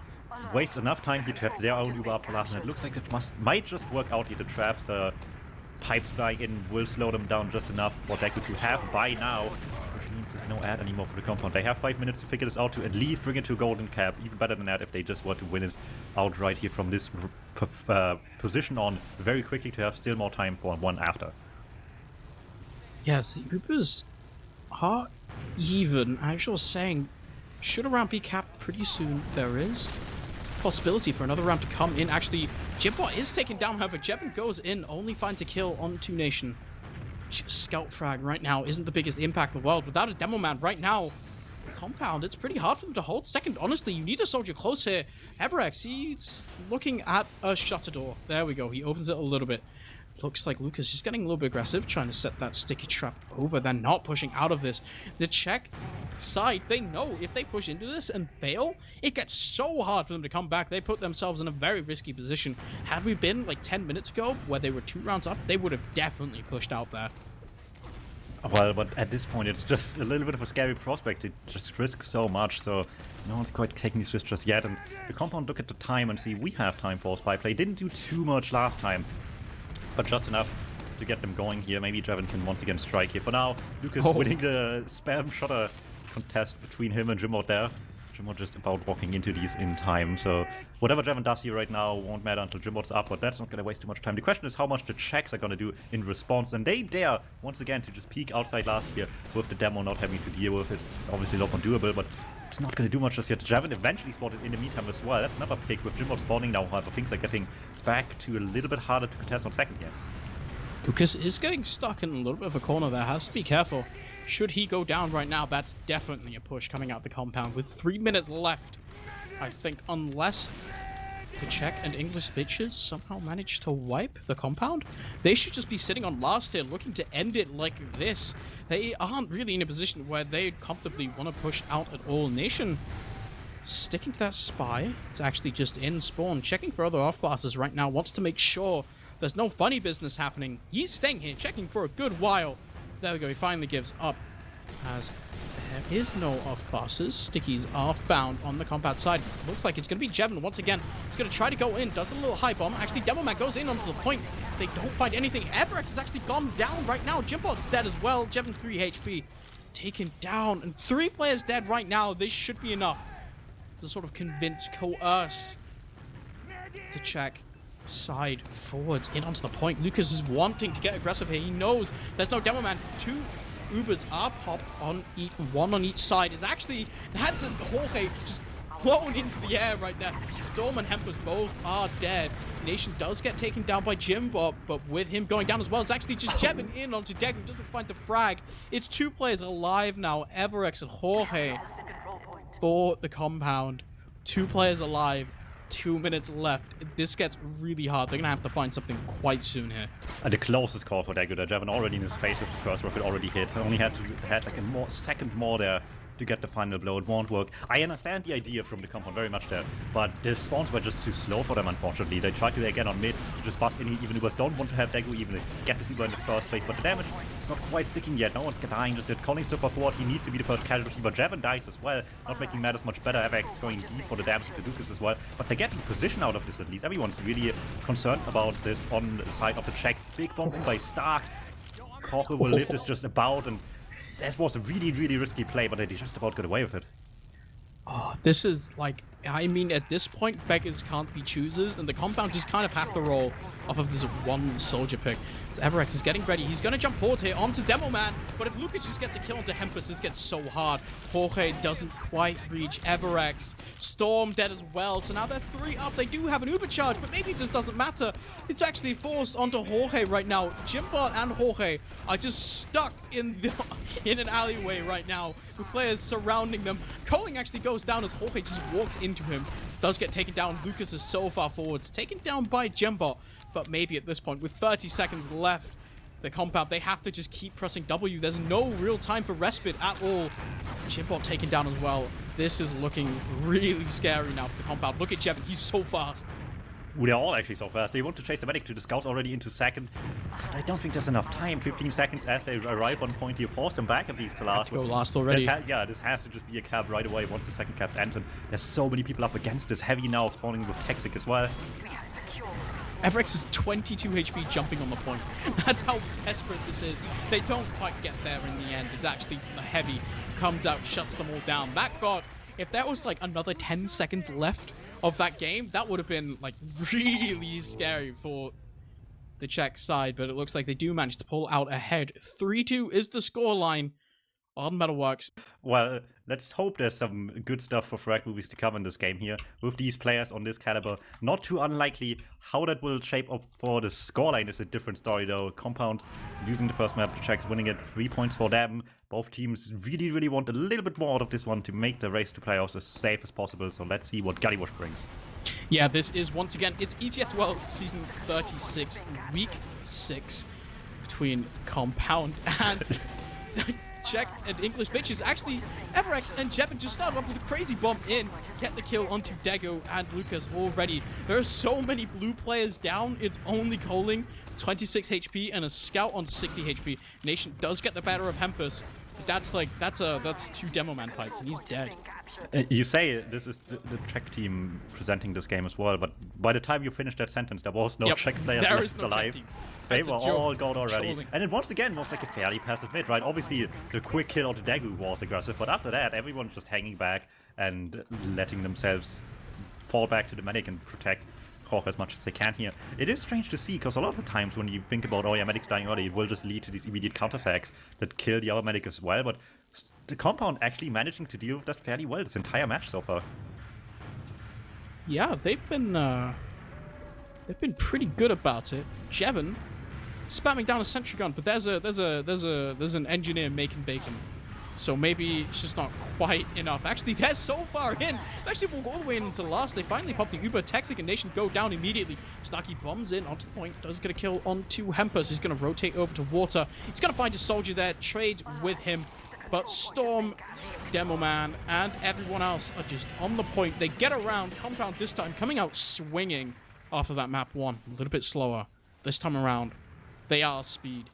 waste enough time here to have their own Uber up for last, and it looks like it might just work out here. The traps, the pipes flying in will slow them down just enough for Deku to have by now, which means there's no ad anymore for the compound. They have 5 minutes to figure this out to at least bring it to a golden cap, even better than that if they just want to win it outright here from this position on very quickly to have still more time for one after. Yes, the Ubers are even. Actually saying, should a round be capped pretty soon? There is possibility for another round to come in. Actually, Jimbot is taken down, however, Jevin goes in, only finds a kill on 2 Nation. Scout frag right now isn't the biggest impact in the world. Without a demo man right now, compound, it's pretty hard for them to hold second. Honestly, you need a soldier close here. Ebrex, he's looking at a shutter door. There we go, he opens it a little bit. Looks like Lucas is getting a little bit aggressive, trying to set that sticky trap over. They're not pushing out of this. The Czech side, they know if they push into this and fail, it gets so hard for them to come back. They put themselves in a very risky position. Had we been like 10 minutes ago, where they were 2 rounds up, they would have definitely pushed out there. Well, but at this point, it's just a little bit of a scary prospect. It just risks so much, so no one's quite taking this risk just yet. And the compound look at the time and see we have time for a spy play. Didn't do too much last time, but just enough to get them going here. Maybe Jevin can once again strike here. For now, Lucas winning the spam shutter contest between him and Jimbo there. Jimbo just about walking into these in time, so whatever Jevin does here right now won't matter until Jimbo's up, but that's not going to waste too much time. The question is how much the Czechs are going to do in response, and they dare once again to just peek outside last year with the demo not having to deal with. It's obviously not doable, but it's not going to do much just yet. Jevin eventually spotted in the meantime as well. That's another pick with Jimbo spawning now, however things are getting back to a little bit harder to contest on second here. Lucas is getting stuck in a little bit of a corner there, has to be careful. Should he go down right now, that's definitely a push coming out the compound with 3 minutes left. I think unless the Czech and English bitches somehow manage to wipe the compound, they should just be sitting on last here looking to end it like this. They aren't really in a position where they comfortably want to push out at all. Nation sticking to that spy. It's actually just in spawn, checking for other off classes right now, wants to make sure there's no funny business happening. He's staying here, checking for a good while. There we go, he finally gives up, as there is no off-classes. Stickies are found on the compound side. Looks like it's going to be Jevin once again. He's going to try to go in, does a little high bomb. Actually, Demoman goes in onto the point. They don't find anything. Everett has actually gone down right now. Jimbot's dead as well. Jevin 3 HP. Taken down, and 3 players dead right now. This should be enough to sort of convince, coerce the Czech side forwards in onto the point. Lucas is wanting to get aggressive here. He knows there's no demo man. 2 Ubers are popped on each, 1 on each side. Is actually that's a Jorge just flown into the air right there. Storm and Hempers both are dead. Nation does get taken down by Jimbo, but with him going down as well, it's actually just Jevin in onto Deku. Doesn't find the frag. It's 2 players alive now. Everex and Jorge for the compound. 2 players alive. 2 minutes left. This gets really hard. They're gonna have to find something quite soon here. And the closest call for Deku, Jevin already in his face with the first rocket already hit. Only had like a second more there to get the final blow. It won't work. I understand the idea from the compound very much there, but the spawns were just too slow for them, unfortunately. They tried to again on mid to just bust any even Ubers. Don't want to have Deku even get this Uber in the first place, but the damage is not quite sticking yet. No one's dying just yet. Calling super forward, he needs to be the first casualty, but Jevin dies as well, not making matters much better. FX going deep for the damage to Lucas as well, but they're getting position out of this at least. Everyone's really concerned about this on the side of the Czech. Big bomb in by Stark. Koche will live this just about, and that was a really, really risky play, but they just about got away with it. Oh, this is like, I mean, at this point, beggars can't be choosers, and the compound just kind of have to roll off of this 1 soldier pick. So Everex is getting ready. He's going to jump forward here onto Demo Man, but if Lucas just gets a kill onto Hempus, this gets so hard. Jorge doesn't quite reach Everex. Storm dead as well, so now they're 3 up. They do have an Uber charge, but maybe it just doesn't matter. It's actually forced onto Jorge right now. Jimbot and Jorge are just stuck in an alleyway right now with players surrounding them. Coing actually goes down as Jorge just walks into him. Does get taken down. Lucas is so far forwards. Taken down by Jimbot. But maybe at this point, with 30 seconds left, the compound. They have to just keep pressing W. There's no real time for respite at all. Chimpot taken down as well. This is looking really scary now for the compound. Look at Jevin. He's so fast. They're all actually so fast. They want to chase the medic to the scouts already into second. But I don't think there's enough time. 15 seconds as they arrive on point here. Force them back at least to last. Go last already. Yeah, this has to just be a cap right away once the second cap's entered. There's so many people up against this. Heavy now spawning with Toxic as well. Everex is 22 HP jumping on the point. That's how desperate this is. They don't quite get there in the end. It's actually the Heavy comes out, shuts them all down. That got, if there was like another 10 seconds left of that game, that would have been like really scary for the Czech side, but it looks like they do manage to pull out ahead. 3-2 is the scoreline on Metalworks. Well, let's hope there's some good stuff for frag movies to come in this game here with these players on this caliber. Not too unlikely. How that will shape up for the scoreline is a different story though. Compound losing the first map, the Czechs winning it, 3 points for them. Both teams really want a little bit more out of this one to make the race to playoffs as safe as possible. So let's see what Gullywash brings. Yeah, this is once again, it's ETF2L Season 36, Week 6 between Compound and Czech and English bitches. Actually, Everex and Jevin just started off with a crazy bomb in, get the kill onto Dego and Lucas already. There are so many blue players down, it's only Coling, 26 HP and a scout on 60 HP. Nation does get the better of Hempus. That's 2 demo man fights and he's dead. You say this is the Czech team presenting this game as well, but by the time you finish that sentence, there was no Czech players left alive. They were all gone already. And it once again was like a fairly passive mid, right? Obviously, the quick kill of the Dagu was aggressive, but after that, everyone's just hanging back and letting themselves fall back to the medic and protect Koch as much as they can here. It is strange to see, because a lot of the times when you think about, oh yeah, medic's dying early, it will just lead to these immediate counter-sacks that kill the other medic as well, but the compound actually managing to deal with that fairly well this entire match so far. Yeah, they've been pretty good about it. Jevin spamming down a sentry gun, but there's an engineer making bacon. So maybe it's just not quite enough. Actually, they're so far in. They actually walk all the way into the last. They finally pop the Uber. Toxic and Nation go down immediately. Starkey bombs in onto the point. Does get a kill onto Hempus. He's going to rotate over to Water. He's going to find a soldier there. Trade with him. But Storm, Demo Man, and everyone else are just on the point. They get around. Compound this time coming out swinging after that map 1. A little bit slower this time around. They are speed.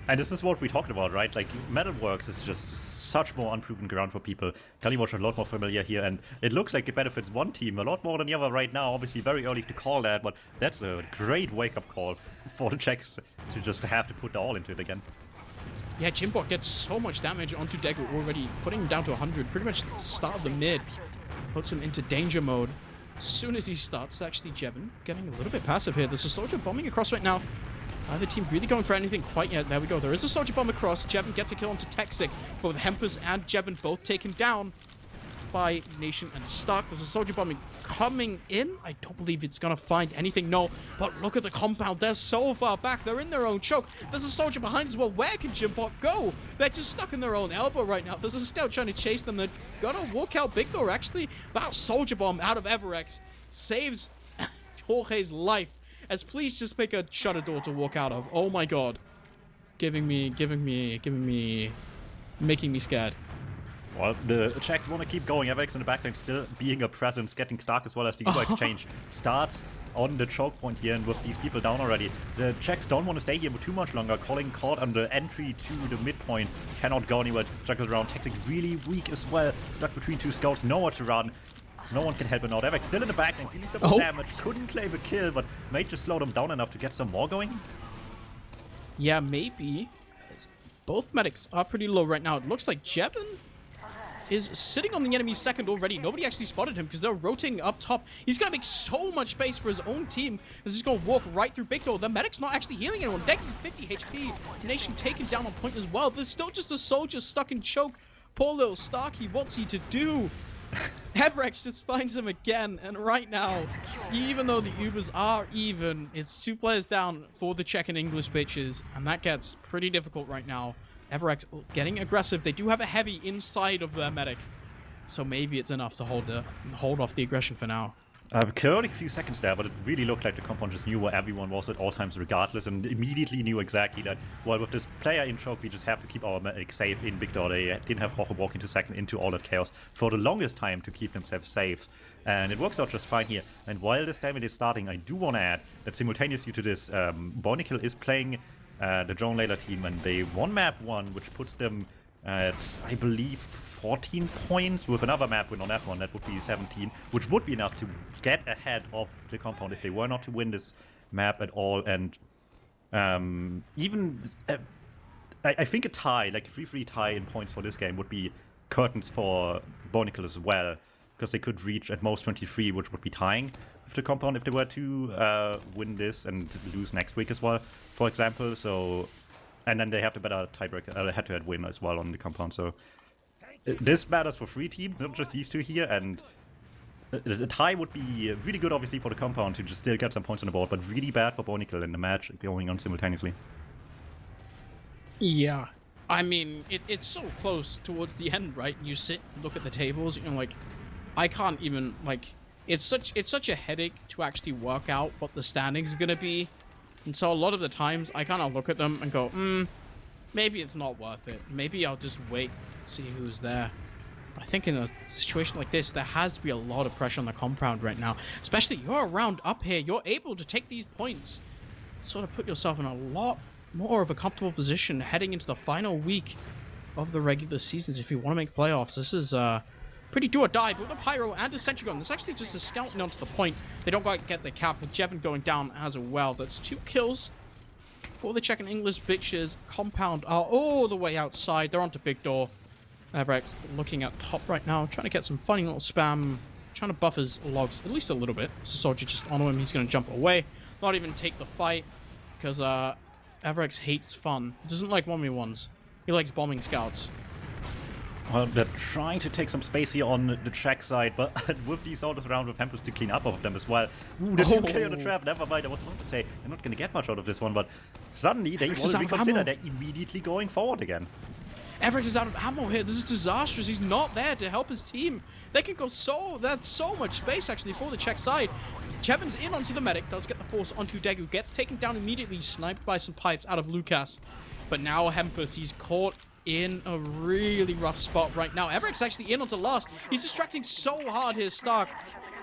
And this is what we talked about, right? Like, Metalworks is just such more unproven ground for people. Gullywash are a lot more familiar here, and it looks like it benefits one team a lot more than the other right now. Obviously, very early to call that, but that's a great wake-up call for the Czechs to just have to put the all into it again. Yeah, Chimbot gets so much damage onto Degu already, putting him down to 100. Pretty much the start of the mid. Puts him into danger mode. As soon as he starts, actually, Jevin getting a little bit passive here. There's a soldier bombing across right now. Neither team really going for anything quite yet. There we go. There is a soldier bomb across. Jevin gets a kill onto Toxic. Both Hempus and Jevin both taken down by Nation and Stark. There's a soldier bombing coming in. I don't believe it's going to find anything. No. But look at the compound. They're so far back. They're in their own choke. There's a soldier behind as well. Where can Jimbot go? They're just stuck in their own elbow right now. There's a scout trying to chase them. They're going to walk out big door, actually. That soldier bomb out of Everex saves Jorge's life. As please just pick a shutter door to walk out of. Oh my god. Making me scared. Well, the Czechs want to keep going. Everex in the backline still being a presence, getting Stark as well as the Uber exchange starts on the choke point here, and with these people down already. The Czechs don't want to stay here for too much longer. Calling caught on the entry to the midpoint. Cannot go anywhere. Struggled around. Toxic really weak as well. Stuck between two scouts. Nowhere to run. No one can help him out. Everex still in the backline, seeing some damage. Couldn't claim a kill, but may just slow them down enough to get some more going. Yeah, maybe. Both medics are pretty low right now. It looks like Jevin is sitting on the enemy's second already. Nobody actually spotted him because they're rotating up top. He's going to make so much space for his own team. He's just going to walk right through Big Door. The medic's not actually healing anyone. Decking 50 HP. Nation taken down on point as well. There's still just a soldier stuck in choke. Poor little Starkey. What's he to do? Everex just finds him again, and right now, even though the Ubers are even, it's 2 players down for the Czech and English bitches, and that gets pretty difficult right now. Everex getting aggressive. They do have a heavy inside of their medic, so maybe it's enough to hold off the aggression for now. Curling a few seconds there, but it really looked like the compound just knew where everyone was at all times regardless, and immediately knew exactly that, well, with this player in choke, we just have to keep our medic safe in Victor. They didn't have Roche walk into second into all that chaos for the longest time to keep themselves safe. And it works out just fine here. And while this damage is starting, I do want to add that simultaneously to this, Bonical is playing the drone layler team, and they won map 1, which puts them at, I believe, 14 points. With another map win on that one, that would be 17, which would be enough to get ahead of the compound if they were not to win this map at all. And even, I think a tie, like a 3-3 tie in points for this game would be curtains for Bonical as well, because they could reach at most 23, which would be tying with the compound if they were to win this and lose next week as well, for example. So, and then they have the better tiebreaker, head-to-head win as well on the compound. So this matters for 3 teams, not just these 2 here. And the tie would be really good, obviously, for the compound to just still get some points on the board, but really bad for Bonical in the match going on simultaneously. Yeah. I mean, it's so close towards the end, right? You sit, look at the tables, and you're like, I can't even, like, it's such a headache to actually work out what the standings are going to be. And so a lot of the times, I kind of look at them and go, maybe it's not worth it. Maybe I'll just wait, see who's there. I think in a situation like this, there has to be a lot of pressure on the compound right now. Especially, you're around up here. You're able to take these points. Sort of put yourself in a lot more of a comfortable position heading into the final week of the regular seasons if you want to make playoffs. This is pretty do or die, but with a Pyro and a Sentry Gun, there's actually just a scouting onto the point. They don't quite get the cap, with Jevon going down as well. That's 2 kills for the Czech and English bitches. Compound are all the way outside. They're onto big door. Avrex looking at top right now, trying to get some funny little spam, trying to buff his logs at least a little bit. So Soldier just on him, he's going to jump away, not even take the fight, because Avrex hates fun. He doesn't like 1v1s. He likes bombing scouts. Well, they're trying to take some space here on the Czech side, but with these soldiers around with Hampus to clean up of them as well. Ooh, the 2k on the trap, never mind. I was about to say, they're not going to get much out of this one, but suddenly they want to reconsider. They're immediately going forward again. Avrex is out of ammo here. This is disastrous. He's not there to help his team. They can go that's so much space, actually, for the Czech side. Jevon's in onto the medic, does get the force onto Degu, gets taken down immediately, sniped by some pipes out of Lucas. But now Hampus, he's caught in a really rough spot right now. Avrex actually in onto last. He's distracting so hard here, Stark.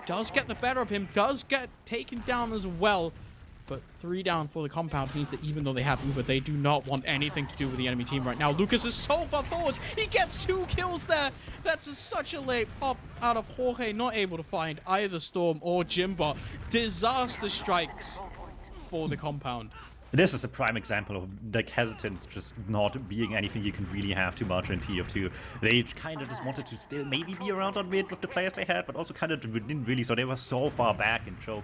Does get the better of him, does get taken down as well. But 3 down for the compound means that even though they have Uber, they do not want anything to do with the enemy team right now. Lucas is so far forward. He gets 2 kills there. That's such a late pop out of Jorge, not able to find either Storm or Jimbo. Disaster strikes for the compound. This is a prime example of like hesitance just not being anything you can really have too much in TF2. They kind of just wanted to still maybe be around on mid with the players they had, but also kind of didn't really, so they were so far back in choke.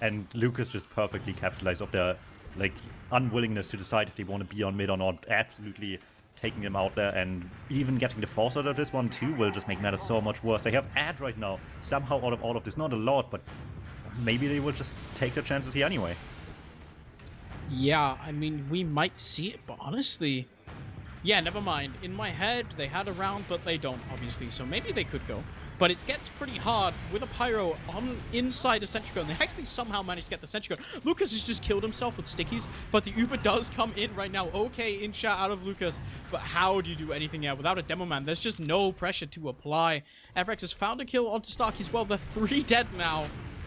And Lucas just perfectly capitalized of their like unwillingness to decide if they want to be on mid or not, absolutely taking them out there, and even getting the force out of this one too will just make matters so much worse. They have Ad right now, somehow out of all of this, not a lot, but maybe they will just take their chances here anyway. Yeah, I mean, we might see it, but honestly, yeah, never mind. In my head, they had a round, but they don't, obviously, so maybe they could go. But it gets pretty hard with a Pyro on inside a Sentry Gun. They actually somehow managed to get the Sentry Gun. Lucas has just killed himself with stickies, but the Uber does come in right now. Okay, in shot out of Lucas, but how do you do anything here without a Demo Man? There's just no pressure to apply. Avrex has found a kill onto Stark as well. They're 3 dead now.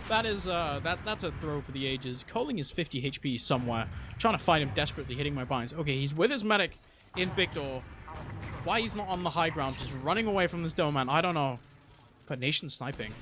That is, that's a throw for the ages. Coling is 50 HP somewhere. Trying to find him desperately, hitting my binds. Okay, he's with his medic in big door. Why he's not on the high ground, just running away from this Demo Man, I don't know. But Nation sniping.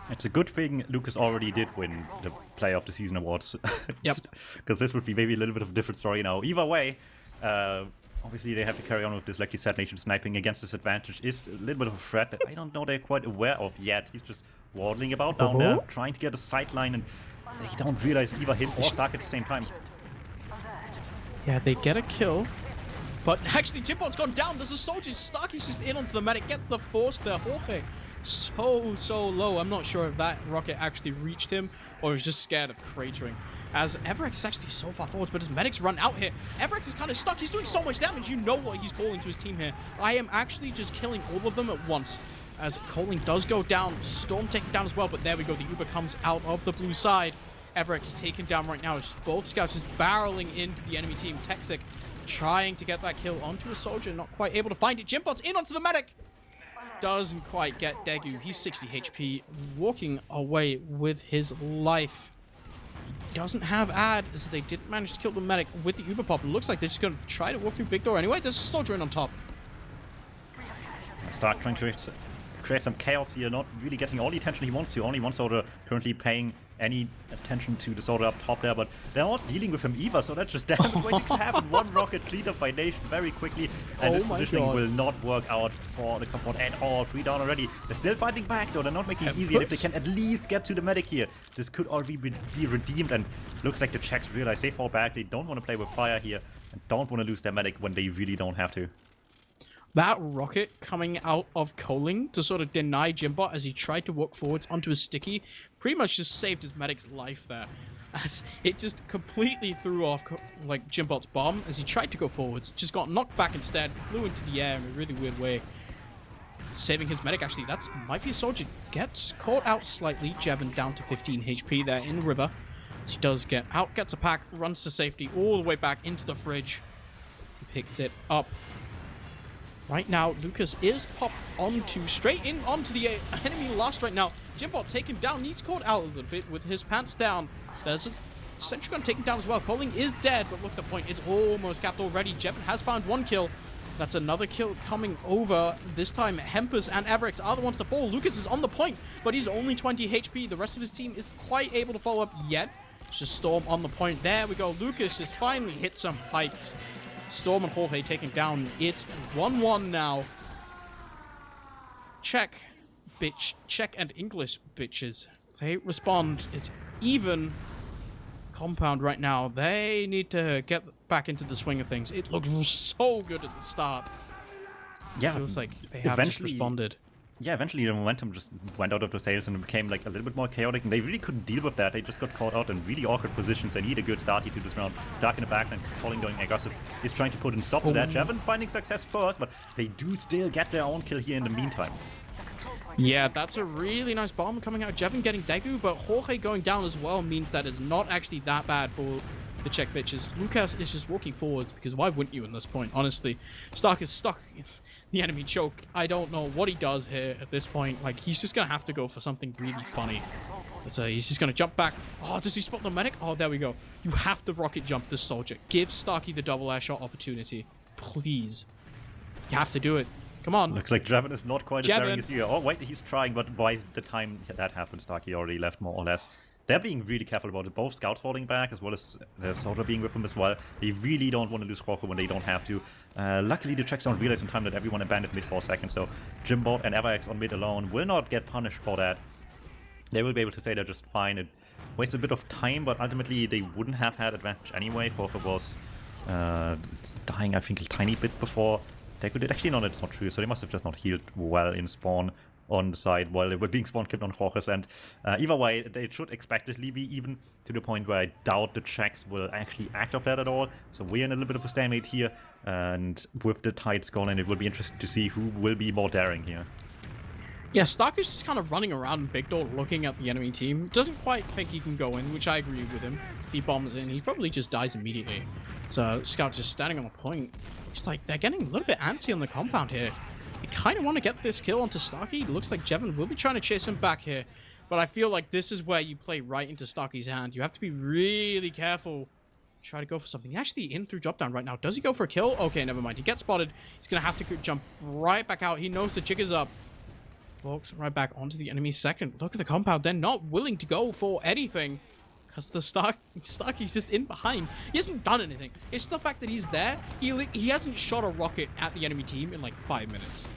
It's a good thing Lucas already did win the Player of the Season awards. Yep. Because this would be maybe a little bit of a different story now. Either way, obviously they have to carry on with this. Like you said, Nation sniping against this advantage is a little bit of a threat that I don't know they're quite aware of yet. He's just waddling about down there, trying to get a sideline, and they don't realize either him or Stark at the same time. Yeah, they get a kill. But actually, Jimbot's gone down. There's a soldier. Stark is just in onto the medic. Gets the force there. Jorge, so low. I'm not sure if that rocket actually reached him or he's just scared of cratering. As Avrex is actually so far forward, but his medics run out here. Avrex is kind of stuck. He's doing so much damage. You know what he's calling to his team here. I am actually just killing all of them at once. as Coling does go down. Storm taken down as well, but there we go. The Uber comes out of the blue side. Everex taken down right now. Both scouts just barreling into the enemy team. Texic trying to get that kill onto a soldier, not quite able to find it. Jimbot's in onto the medic. Doesn't quite get Degu. He's 60 HP, walking away with his life. He doesn't have ad, as they didn't manage to kill the medic with the Uber pop. It looks like they're just going to try to walk through big door anyway. There's a soldier in on top. Stark trying to create some chaos here, not really getting all the attention he wants to. Only one soldier currently paying any attention to the soldier up top there, but they're not dealing with him either, so that's just damage waiting to happen. One rocket cleaned up by Nation very quickly, and this positioning will not work out for the compound at all. 3 down already. They're still fighting back though, they're not making it easy, and if they can at least get to the medic here, this could already be redeemed, and looks like the Czechs realize they fall back. They don't want to play with fire here, and don't want to lose their medic when they really don't have to. That rocket coming out of Coling to sort of deny Jimbot as he tried to walk forwards onto his sticky pretty much just saved his medic's life there, as it just completely threw off like Jimbot's bomb as he tried to go forwards. Just got knocked back instead, flew into the air in a really weird way, saving his medic. Actually, that might be a soldier. Gets caught out slightly. Jevon down to 15 HP there in the river. She does get out, gets a pack, runs to safety all the way back into the fridge. He picks it up. Right now, Lucas is popped straight in onto the enemy last right now. Jimbot taken down. He's caught out a little bit with his pants down. There's a sentry gun taken down as well. Coling is dead, but look at the point. It's almost capped already. Jevon has found 1 kill. That's another kill coming over. This time, Hempus and Everex are the ones to fall. Lucas is on the point, but he's only 20 HP. The rest of his team isn't quite able to follow up yet. It's just Storm on the point. There we go. Lucas has finally hit some pipes. Storm and Jorge taken down. It's 1-1 now. Czech and English bitches. They respond. It's even. Compound right now. They need to get back into the swing of things. It looked so good at the start. Yeah, feels like they have just responded. Yeah, eventually the momentum just went out of the sails and it became like a little bit more chaotic, and they really couldn't deal with that. They just got caught out in really awkward positions. They need a good start here to this round. Stark in the backline, Coling going aggressive, is trying to put in stop to that. Jevon finding success first, but they do still get their own kill here in the meantime. Yeah, that's a really nice bomb coming out. Jevon getting Degu, but Jorge going down as well means that it's not actually that bad for the Czech bitches. Lucas is just walking forwards, because why wouldn't you in this point, honestly? Stark is stuck in the enemy choke. I don't know what he does here at this point. Like, he's just going to have to go for something really funny. But, he's just going to jump back. Oh, does he spot the medic? Oh, there we go. You have to rocket jump this soldier. Give Starky the double air shot opportunity. Please. You have to do it. Come on. Looks like Jevon is not quite as daring as you. Oh, wait, he's trying, but by the time that happened, Starky already left more or less. They're being really careful about it. Both scouts falling back, as well as the soldier being with him as well. They really don't want to lose Rocco when they don't have to. Luckily, the Czechs don't realize in time that everyone abandoned mid for a second, so Jimbot and Everex on mid alone will not get punished for that. They will be able to stay there just fine. It wastes a bit of time, but ultimately they wouldn't have had advantage anyway. Rocco was dying, I think, a tiny bit before they could. Actually, no, that's not true, so they must have just not healed well in spawn on the side while they were being spawn killed on Jorge's end. Either way, they should expectedly be even, to the point where I doubt the Czechs will actually act off that at all. So we're in a little bit of a stalemate here, and with the tides going, it will be interesting to see who will be more daring here. Yeah, Stark is just kind of running around in big door looking at the enemy team. Doesn't quite think he can go in, which I agree with him. If he bombs in, he probably just dies immediately. So Scout just standing on a point. Looks like they're getting a little bit antsy on the compound here. They kind of want to get this kill onto Starky. Looks like Jevon will be trying to chase him back here. But I feel like this is where you play right into Starky's hand. You have to be really careful. Try to go for something. Actually in through drop down right now. Does he go for a kill? Okay, never mind. He gets spotted. He's going to have to jump right back out. He knows the jig is up. Walks right back onto the enemy's second. Look at the compound. They're not willing to go for anything, because the Starky's just in behind. He hasn't done anything. It's the fact that he's there. He hasn't shot a rocket at the enemy team in like 5 minutes.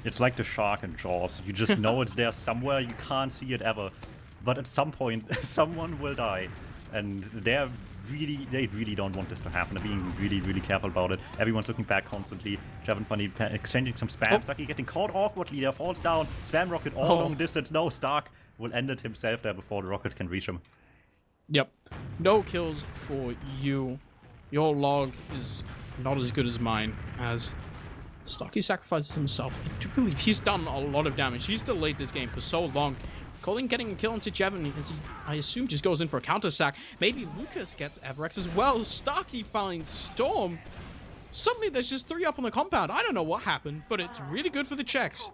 It's like the shark in Jaws. You just know it's there somewhere. You can't see it ever. But at some point, someone will die. And they really don't want this to happen. They're being really, really careful about it. Everyone's looking back constantly. Jevon funny exchanging some spam. Starky getting caught awkwardly. There falls down. Spam rocket all long distance. No, Stark will end it himself there before the rocket can reach him. Yep. No kills for you. Your log is not as good as mine, as Stocky sacrifices himself. I do believe he's done a lot of damage. He's delayed this game for so long. Colin getting a kill onto Jevon as he, I assume, just goes in for a counter sack. Maybe Lucas gets Everex as well. Stocky finds Storm. Suddenly there's just 3 up on the compound. I don't know what happened, but it's really good for the Czechs.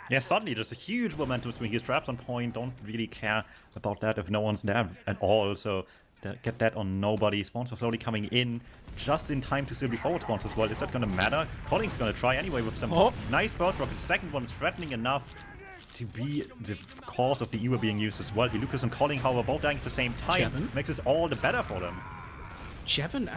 Yeah, suddenly there's a huge momentum swing. His traps on point, don't really care about that if no one's there at all. So get that on nobody. Spawns are slowly coming in just in time to simply forward spawns as well. Is that going to matter? Colling's going to try anyway with some nice first rocket. Second one's threatening enough to be the cause of the Ewa being used as well. The Lucas and Colling, however, both dying at the same time. Jevon Makes this all the better for them. Jevon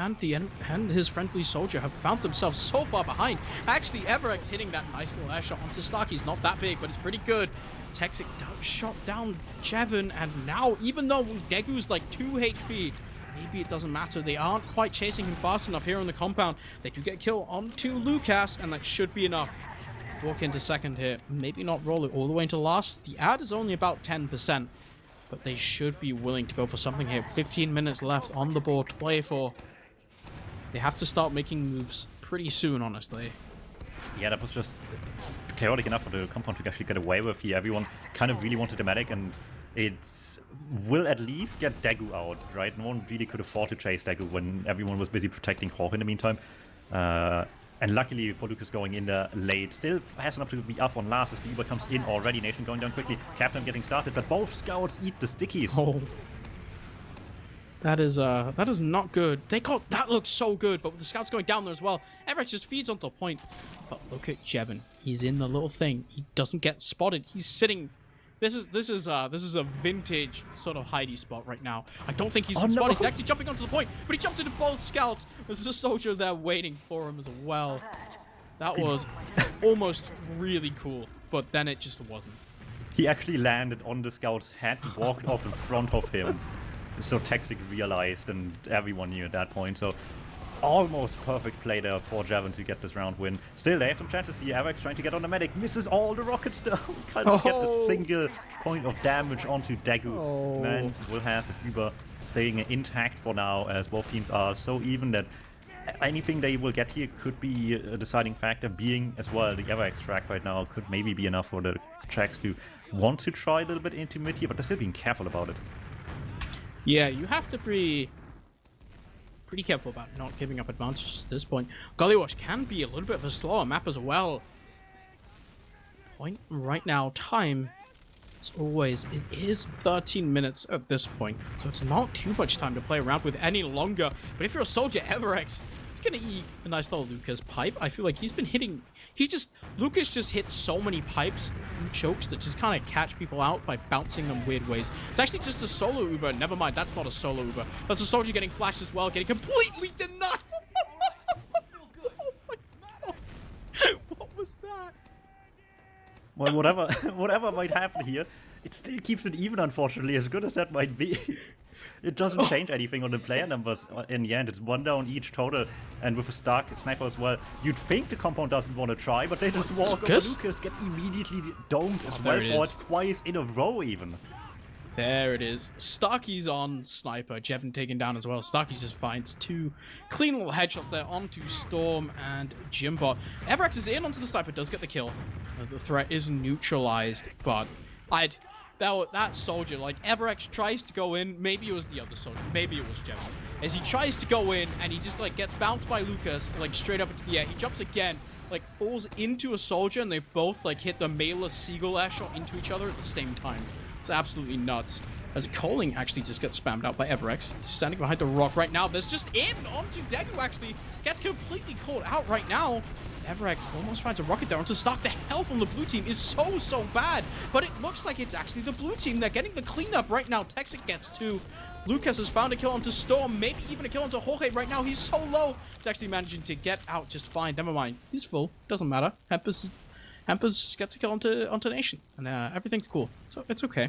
and his friendly soldier have found themselves so far behind. Actually, Everex hitting that nice little air shot onto Starkey's not that big, but it's pretty good. Texic shot down Jevon, and now, even though Degu's like 2 HP, maybe it doesn't matter. They aren't quite chasing him fast enough here on the compound. They do get a kill onto Lucas, and that should be enough. Walk into second here. Maybe not roll it all the way into last. The ad is only about 10%. But they should be willing to go for something here. 15 minutes left on the board to play for. They have to start making moves pretty soon, honestly. Yeah, that was just chaotic enough for the compound to actually get away with here. Everyone kind of really wanted the medic, and it will at least get Daegu out, right? No one really could afford to chase Daegu when everyone was busy protecting Jorge in the meantime. And luckily for Lucas going in there late, still has enough to be up on last as the Uber comes in already. Nation going down quickly, Captain getting started, but both scouts eat the stickies. Oh, that is not good. That looks so good, but with the scouts going down there as well, Everex just feeds onto the point. But look at Jevon. He's in the little thing. He doesn't get spotted. He's sitting. This is a vintage sort of hidey spot right now. I don't think he's spotted. He's actually jumping onto the point, but he jumps into both scouts. There's a soldier there waiting for him as well. That was almost really cool, but then it just wasn't. He actually landed on the scout's head, walked off in front of him. So Texic realized, and everyone knew at that point. So almost perfect play there for Jevon to get this round win. Still, they have some chances here. Avex trying to get on the medic. Misses all the rockets though. Can't get a single point of damage onto Daegu. Man will have his Uber staying intact for now, as both teams are so even that anything they will get here could be a deciding factor. Being as well the Avex track right now could maybe be enough for the Czechs to want to try a little bit into mid here, but they're still being careful about it. Yeah, you have to be pretty careful about not giving up advantages at this point. Gollywash can be a little bit of a slower map as well. Point right now, time, as always, it is 13 minutes at this point, so it's not too much time to play around with any longer. But if you're a soldier, Everex, it's gonna eat a nice little Lucas pipe. I feel like he's been hitting. Lucas just hits so many pipes from chokes that just kind of catch people out by bouncing them weird ways. It's actually just a solo Uber. Never mind, that's not a solo Uber. That's a soldier getting flashed as well, getting completely denied. Oh my god. What was that? Well, whatever might happen here, it still keeps it even, unfortunately, as good as that might be. It doesn't change anything on the player numbers in the end. It's 1 down each total, and with a Stark sniper as well. You'd think the compound doesn't want to try, but they just walk over Lucas, get immediately domed as well for it twice in a row even. There it is. Starkey's on sniper. Jevon taken down as well. Starkey just finds 2 clean little headshots there onto Storm and Jimbot. Everex is in onto the sniper, does get the kill. The threat is neutralized, but that soldier, like, Everex tries to go in. Maybe it was the other soldier. Maybe it was Jevon. As he tries to go in, and he just, like, gets bounced by Lucas, like, straight up into the air. He jumps again, like, falls into a soldier, and they both, like, hit the Mela Seagull air shot into each other at the same time. It's absolutely nuts. As Coling actually just gets spammed out by Everex. He's standing behind the rock right now. There's just in onto Daegu, actually. Gets completely caught out right now. Everex almost finds a rocket there onto Stark. The health on the blue team is so bad. But it looks like it's actually the blue team. They're getting the cleanup right now. Texic gets 2. Lucas has found a kill onto Storm. Maybe even a kill onto Jorge right now. He's so low. It's actually managing to get out just fine. Never mind. He's full. Doesn't matter. Hampers gets a kill onto Nation. And everything's cool. So it's okay.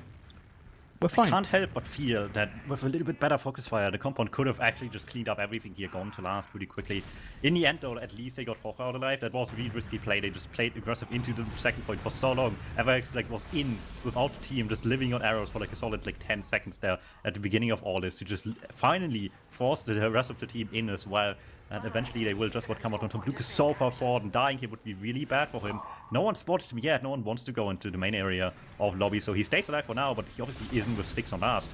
We're fine. I can't help but feel that with a little bit better focus fire, the compound could have actually just cleaned up everything here, gone to last pretty quickly. In the end, though, at least they got Jorge out alive. That was a really risky play. They just played aggressive into the second point for so long. Everex was in without the team, just living on arrows for like a solid 10 seconds there at the beginning of all this to just finally force the rest of the team in as well. and eventually they will just come out on top. Luke is so far forward, and dying here would be really bad for him. No one spotted him yet, no one wants to go into the main area of lobby, so he stays alive for now, but he obviously isn't with sticks on last.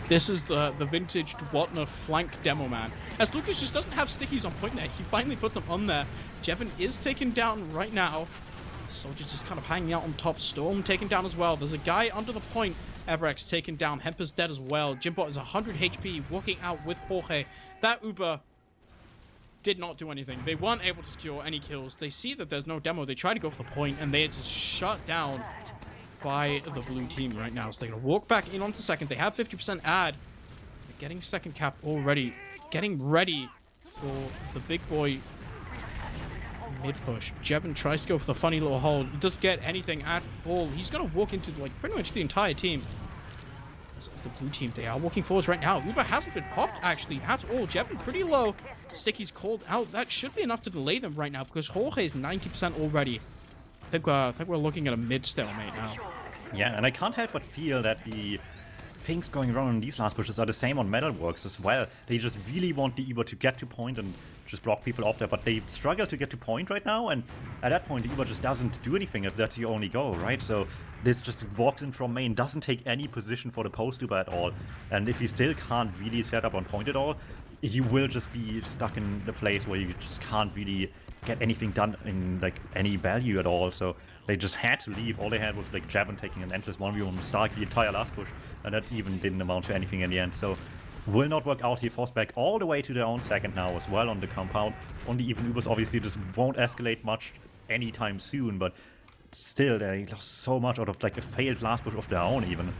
This is the vintage Dwatner flank demo, man. As Lucas just doesn't have stickies on point there, he finally puts them on there. Jevin is taken down right now. Soldier just kind of hanging out on top. Storm taken down as well. There's a guy under the point. Everex taken down. Hemper's dead as well. Jimbot is 100 HP, walking out with Jorge. That Uber did not do anything. They weren't able to secure any kills. They see that there's no demo. They try to go for the point, and they are just shut down by the blue team right now. So they're going to walk back in onto second. They have 50% ad. They're getting second cap already. Getting ready for the big boy mid-push. Jevin tries to go for the funny little hold. He doesn't get anything at all. He's going to walk into, like, pretty much the entire team. The blue team, they are walking forwards right now. Uber hasn't been popped, actually, at all. Jevin pretty low. Sticky's called out. That should be enough to delay them right now, because Jorge is 90% already. I think we're looking at a mid-stalemate now. Yeah, and I can't help but feel that the things going wrong in these last pushes are the same on Metalworks as well. They just really want the Eber to get to point and just block people off there, but they struggle to get to point right now, and at that point the Eber just doesn't do anything if that's your only goal, right? So this just walks in from main, doesn't take any position for the post Uber at all, and if you still can't really set up on point at all, you will just be stuck in the place where you just can't really get anything done in like any value at all. So they just had to leave. All they had was like Jevin taking an endless 1v1 Stark the entire last push, and that even didn't amount to anything in the end. So will not work out here. Forced back all the way to their own second now as well on the compound. Only even Ubers obviously just won't escalate much anytime soon, but still they lost so much out of like a failed last push of their own even.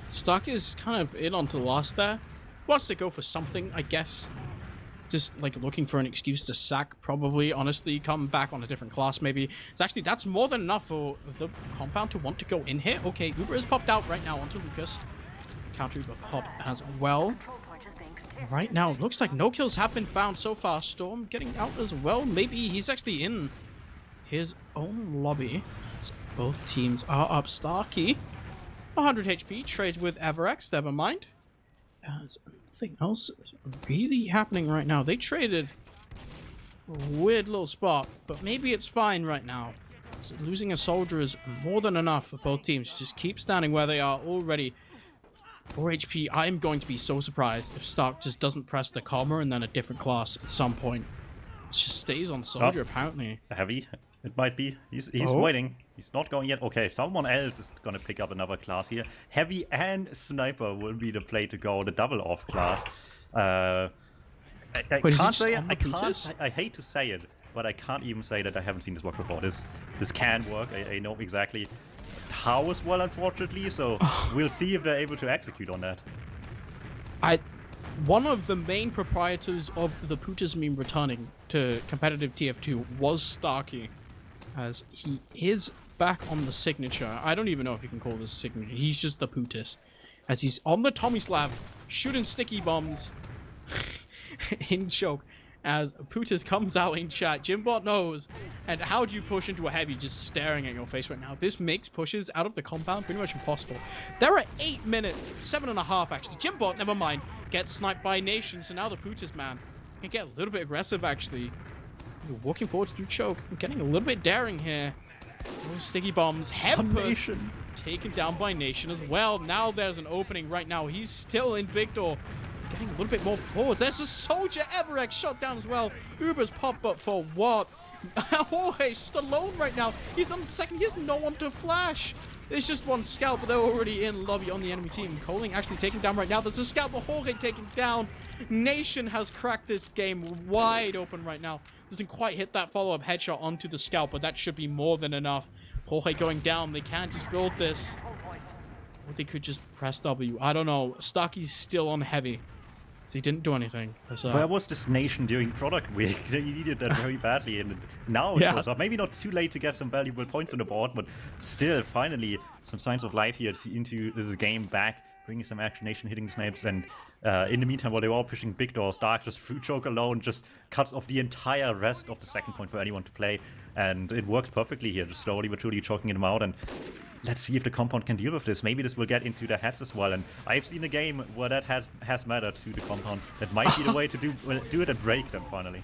Stark is kind of in onto the last there. Wants to go for something, I guess. Just like looking for an excuse to sack, probably. Honestly, come back on a different class, maybe. It's actually, that's more than enough for the compound to want to go in here. Okay, Uber is popped out right now onto Lucas. Counter Uber pop as well. Right now, it looks like no kills have been found so far. Storm getting out as well. Maybe he's actually in his own lobby. So both teams are up. Starkey, 100 HP, trades with Everex, never mind. There's nothing else really happening right now. They traded a weird little spot, but maybe it's fine right now. So losing a soldier is more than enough for both teams. Just keep standing where they are already. 4 HP. I'm going to be so surprised if Stark just doesn't press the comma and then a different class at some point. It just stays on soldier, apparently. Heavy. It might be. He's waiting. He's not going yet. Okay, someone else is going to pick up another class here. Heavy and Sniper will be the play to go, the double off class. I can't say it. I hate to say it, but I can't even say that I haven't seen this work before. This can work. I know exactly how as well, unfortunately, so we'll see if they're able to execute on that. One of the main proprietors of the Putas meme returning to competitive TF2 was Starkey, as he is back on the signature. I don't even know if you can call this signature. He's just the Putas, as he's on the Tommy Slab, shooting sticky bombs in choke. As Putas comes out in chat, Jimbot knows, and how do you push into a heavy just staring at your face right now? This makes pushes out of the compound pretty much impossible. There are 8 minutes, 7.5 actually. Jimbot, never mind, gets sniped by Nation, so now the Putas man can get a little bit aggressive actually. You're walking forward to do choke, I'm getting a little bit daring here. Those sticky bombs, Hempus taken down by Nation as well. Now there's an opening right now. He's still in big door. Getting a little bit more forwards. There's a soldier. Everex shot down as well. Uber's pop up for what? Jorge's just alone right now. He's on the second. He has no one to flash. There's just one scout, but they're already in lobby on the enemy team. Coling actually taken down right now. There's a scout, but Jorge taken down. Nation has cracked this game wide open right now. Doesn't quite hit that follow-up headshot onto the scout, but that should be more than enough. Jorge going down. They can't just build this. Or they could just press W. I don't know. Starkey's still on heavy. He didn't do anything. Where was this Nation during product week? They needed that very badly, and now it was up. Maybe not too late to get some valuable points on the board, but still, finally, some signs of life here into this game back, bringing some action. Nation hitting the snipes, and in the meantime, while they were all pushing big doors, Dark just through choke alone, just cuts off the entire rest of the second point for anyone to play, and it works perfectly here, just slowly but truly choking them out, and let's see if the compound can deal with this. Maybe this will get into their heads as well. And I've seen a game where that has mattered to the compound. That might be the way to do it and break them finally.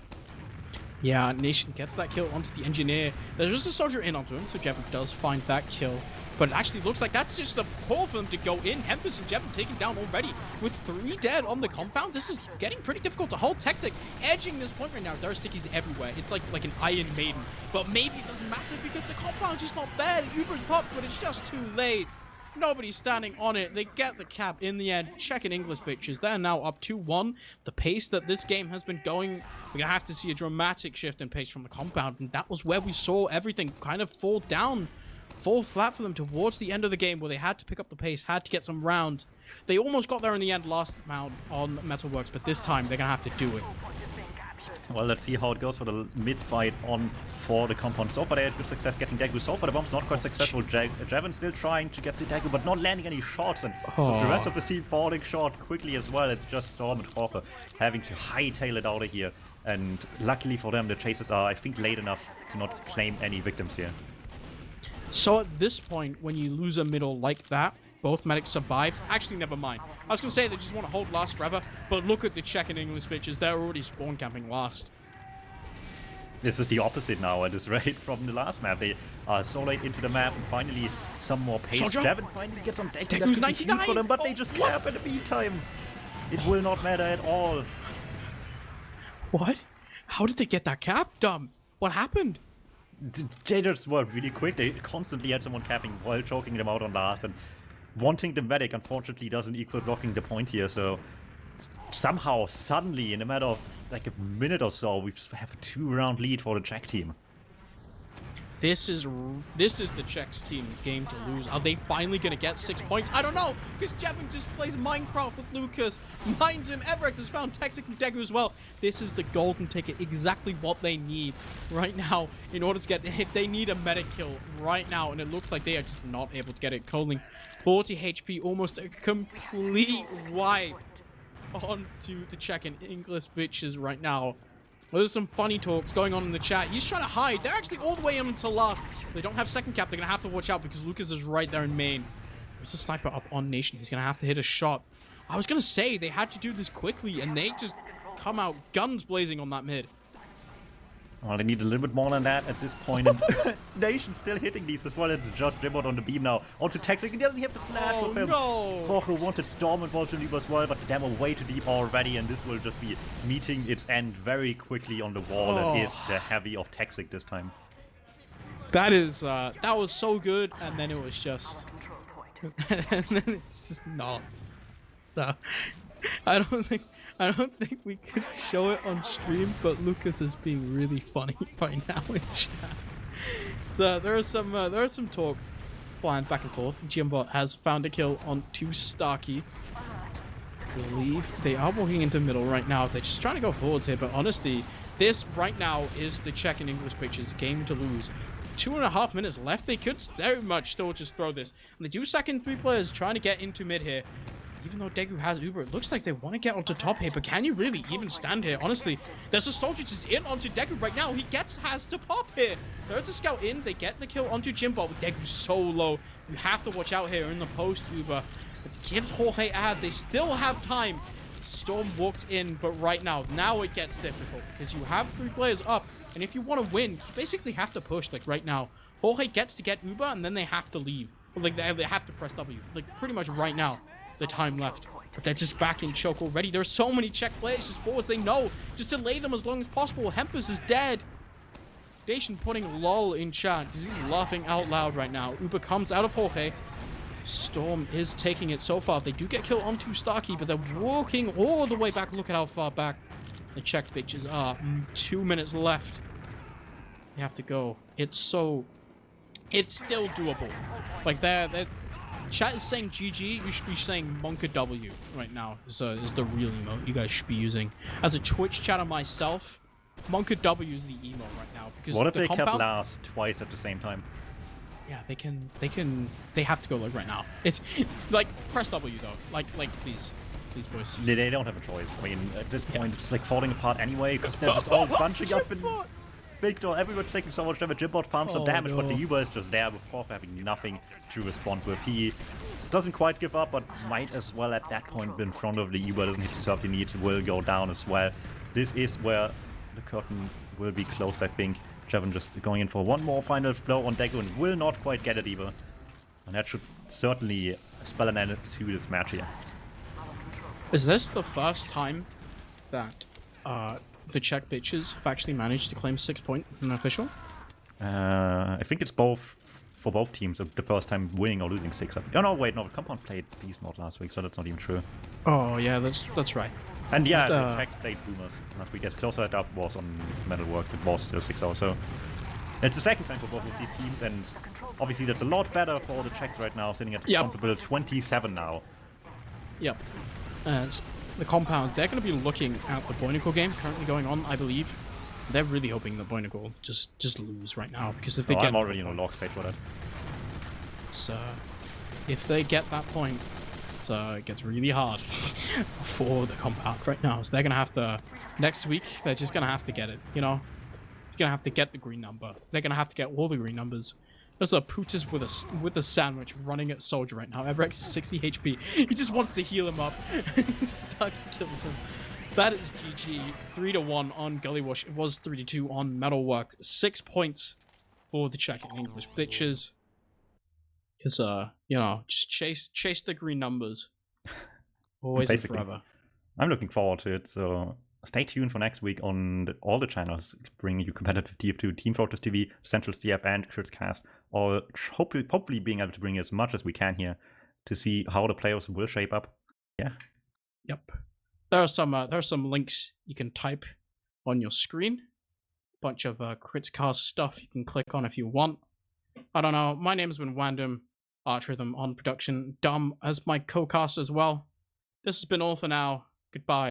Yeah, Nation gets that kill onto the engineer. There's just a soldier in onto him, so Jevon does find that kill. But it actually looks like that's just a call for them to go in. Hempus and Jevon taken down already with 3 dead on the compound. This is getting pretty difficult to hold. Texic edging this point right now. There are stickies everywhere. It's like an Iron Maiden. But maybe it doesn't matter because the compound's just not there. The Uber's popped, but it's just too late. Nobody's standing on it. They get the cap in the end. Czech and English bitches. They're now up 2-1. The pace that this game has been going, we're going to have to see a dramatic shift in pace from the compound. And that was where we saw everything kind of fall flat for them towards the end of the game, where they had to pick up the pace, had to get some rounds. They almost got there in the end last round on Metalworks, but this time they're going to have to do it. Well, let's see how it goes for the mid-fight on for the compound. So far they had good success getting Daegu. So far the bomb's not quite successful. Jevon still trying to get the Daegu, but not landing any shots. And with the rest of the team falling short quickly as well. It's just Storm and Jorge having to hightail it out of here. And luckily for them, the chases are, I think, late enough to not claim any victims here. So at this point, when you lose a middle like that, both medics survive. Actually, never mind. I was going to say they just want to hold last forever, but look at the Czech and English bitches. They're already spawn camping last. This is the opposite now at this rate from the last map. They are so late into the map and finally some more pace. Jevon finally gets some Daegu 99 for them, but they just cap in the meantime. It will not matter at all. What? How did they get that cap? Dumb. What happened? They just were really quick. They constantly had someone capping while choking them out on last, and wanting the medic unfortunately doesn't equal blocking the point here, so somehow, suddenly, in a matter of like a minute or so, we have a 2-round lead for the Czech team. This is the Czech team's game to lose. Are they finally going to get 6 points? I don't know, because Jevon just plays Minecraft with Lucas, mines him. Everex has found Texic and Daegu as well. This is the golden ticket, exactly what they need right now in order to get hit. They need a medic kill right now, and it looks like they are just not able to get it. Coling 40 HP, almost a complete wipe onto the Czech and English bitches right now. Well, there's some funny talks going on in the chat. He's trying to hide. They're actually all the way in until last. They don't have second cap. They're going to have to watch out because Lucas is right there in main. There's a sniper up on Nation. He's going to have to hit a shot. I was going to say they had to do this quickly, and they just come out guns blazing on that mid. Well, they need a little bit more than that at this point. And Nation still hitting these as well. It's just Ribbon on the beam now. Onto Texic. He doesn't have the flash with him. No. Jorge wanted Storm involved in deep as well, but the demo way too deep already, and this will just be meeting its end very quickly on the wall. It is the heavy of Texic this time. That was so good, and then it was just... and then it's just not. So, I don't think we could show it on stream, but Lucas is being really funny right now in chat. So there are some talk flying back and forth. Jimbot has found a kill on 2 Starkey. I believe they are walking into middle right now. They're just trying to go forwards here, but honestly, this right now is the Czech and English bitches game to lose. 2.5 minutes left. They could very much still just throw this. And they do second 3 players trying to get into mid here. Even though Daegu has Uber, it looks like they want to get onto top here, but can you really even stand here? Honestly, there's a soldier just in onto Daegu right now. He has to pop here. There's a scout in. They get the kill onto Jimbot. Daegu's so low. You have to watch out here in the post Uber. It gives Jorge ad. They still have time. Storm walks in, but right now it gets difficult because you have 3 players up, and if you want to win, you basically have to push. Like right now, Jorge gets to get Uber, and then they have to leave. Like they have to press W. Like pretty much right now. The time left, but they're just back in choke already. There's so many Czech players just forwards. They know just delay them as long as possible. Hempus is dead. Nation putting lol in chat because he's laughing out loud right now. Uber comes out of Jorge. Storm is taking it so far. They do get killed onto Starkey, but they're walking all the way back. Look at how far back the Czech bitches are. 2 minutes left. They have to go. It's still doable. Like they're chat is saying GG, you should be saying Monka W right now is the real emote you guys should be using. As a Twitch chatter myself, Monka W is the emote right now. Because what if they kept last twice at the same time? Yeah, they have to go like right now. It's like press W though. Like please boys. They don't have a choice. I mean, at this point it's like falling apart anyway because they're just all bunching up and Victor, everyone's taking so much damage. Jimbot farms some damage, but the Uber is just there with Prof having nothing to respond with. He doesn't quite give up, but might as well at that point be in front of the Uber. Doesn't hit the surf he needs, will go down as well. This is where the curtain will be closed, I think. Jevon just going in for one more final blow on Deku and will not quite get it either. And that should certainly spell an end to this match here. Is this the first time that the Czech bitches have actually managed to claim 6 points from an official? I think it's both for both teams. The first time winning or losing 6. Oh no, wait, no. Compound played Beast Mode last week, so that's not even true. Oh yeah, that's right. And yeah, the Czechs played Boomers last week. As closer it up was on Metalworks, it was still 6-0. So it's the second time for both of these teams, and obviously that's a lot better for the Czechs right now, sitting at a comfortable 27 now. Yep. And the Compound, they're going to be looking at the Boynical game currently going on, I believe. They're really hoping the Boynical just lose right now, because if they get... I'm already in a log page for that. So, if they get that point, it gets really hard for the Compound right now. So they're going to have to... Next week, they're just going to have to get it, you know? It's going to have to get the green number. They're going to have to get all the green numbers. There's a Putis with a sandwich running at Soldier right now. Everex is 60 HP. He just wants to heal him up. He's stuck and kills him. That is GG. 3-1 on Gullywash. It was 3-2 on Metalworks. 6 points for the Czech and English bitches. Because, you know, just chase the green numbers. Always and forever. I'm looking forward to it, so stay tuned for next week on all the channels bringing you competitive TF2, Team Fortress TV, Central TF, and Cast. All hopefully being able to bring as much as we can here to see how the playoffs will shape up. Yeah. Yep. There are some links you can type on your screen. Bunch of Critscast stuff you can click on if you want. I don't know. My name's been Wandum, ArchRhythm on production. Dom as my co-cast as well. This has been all for now. Goodbye.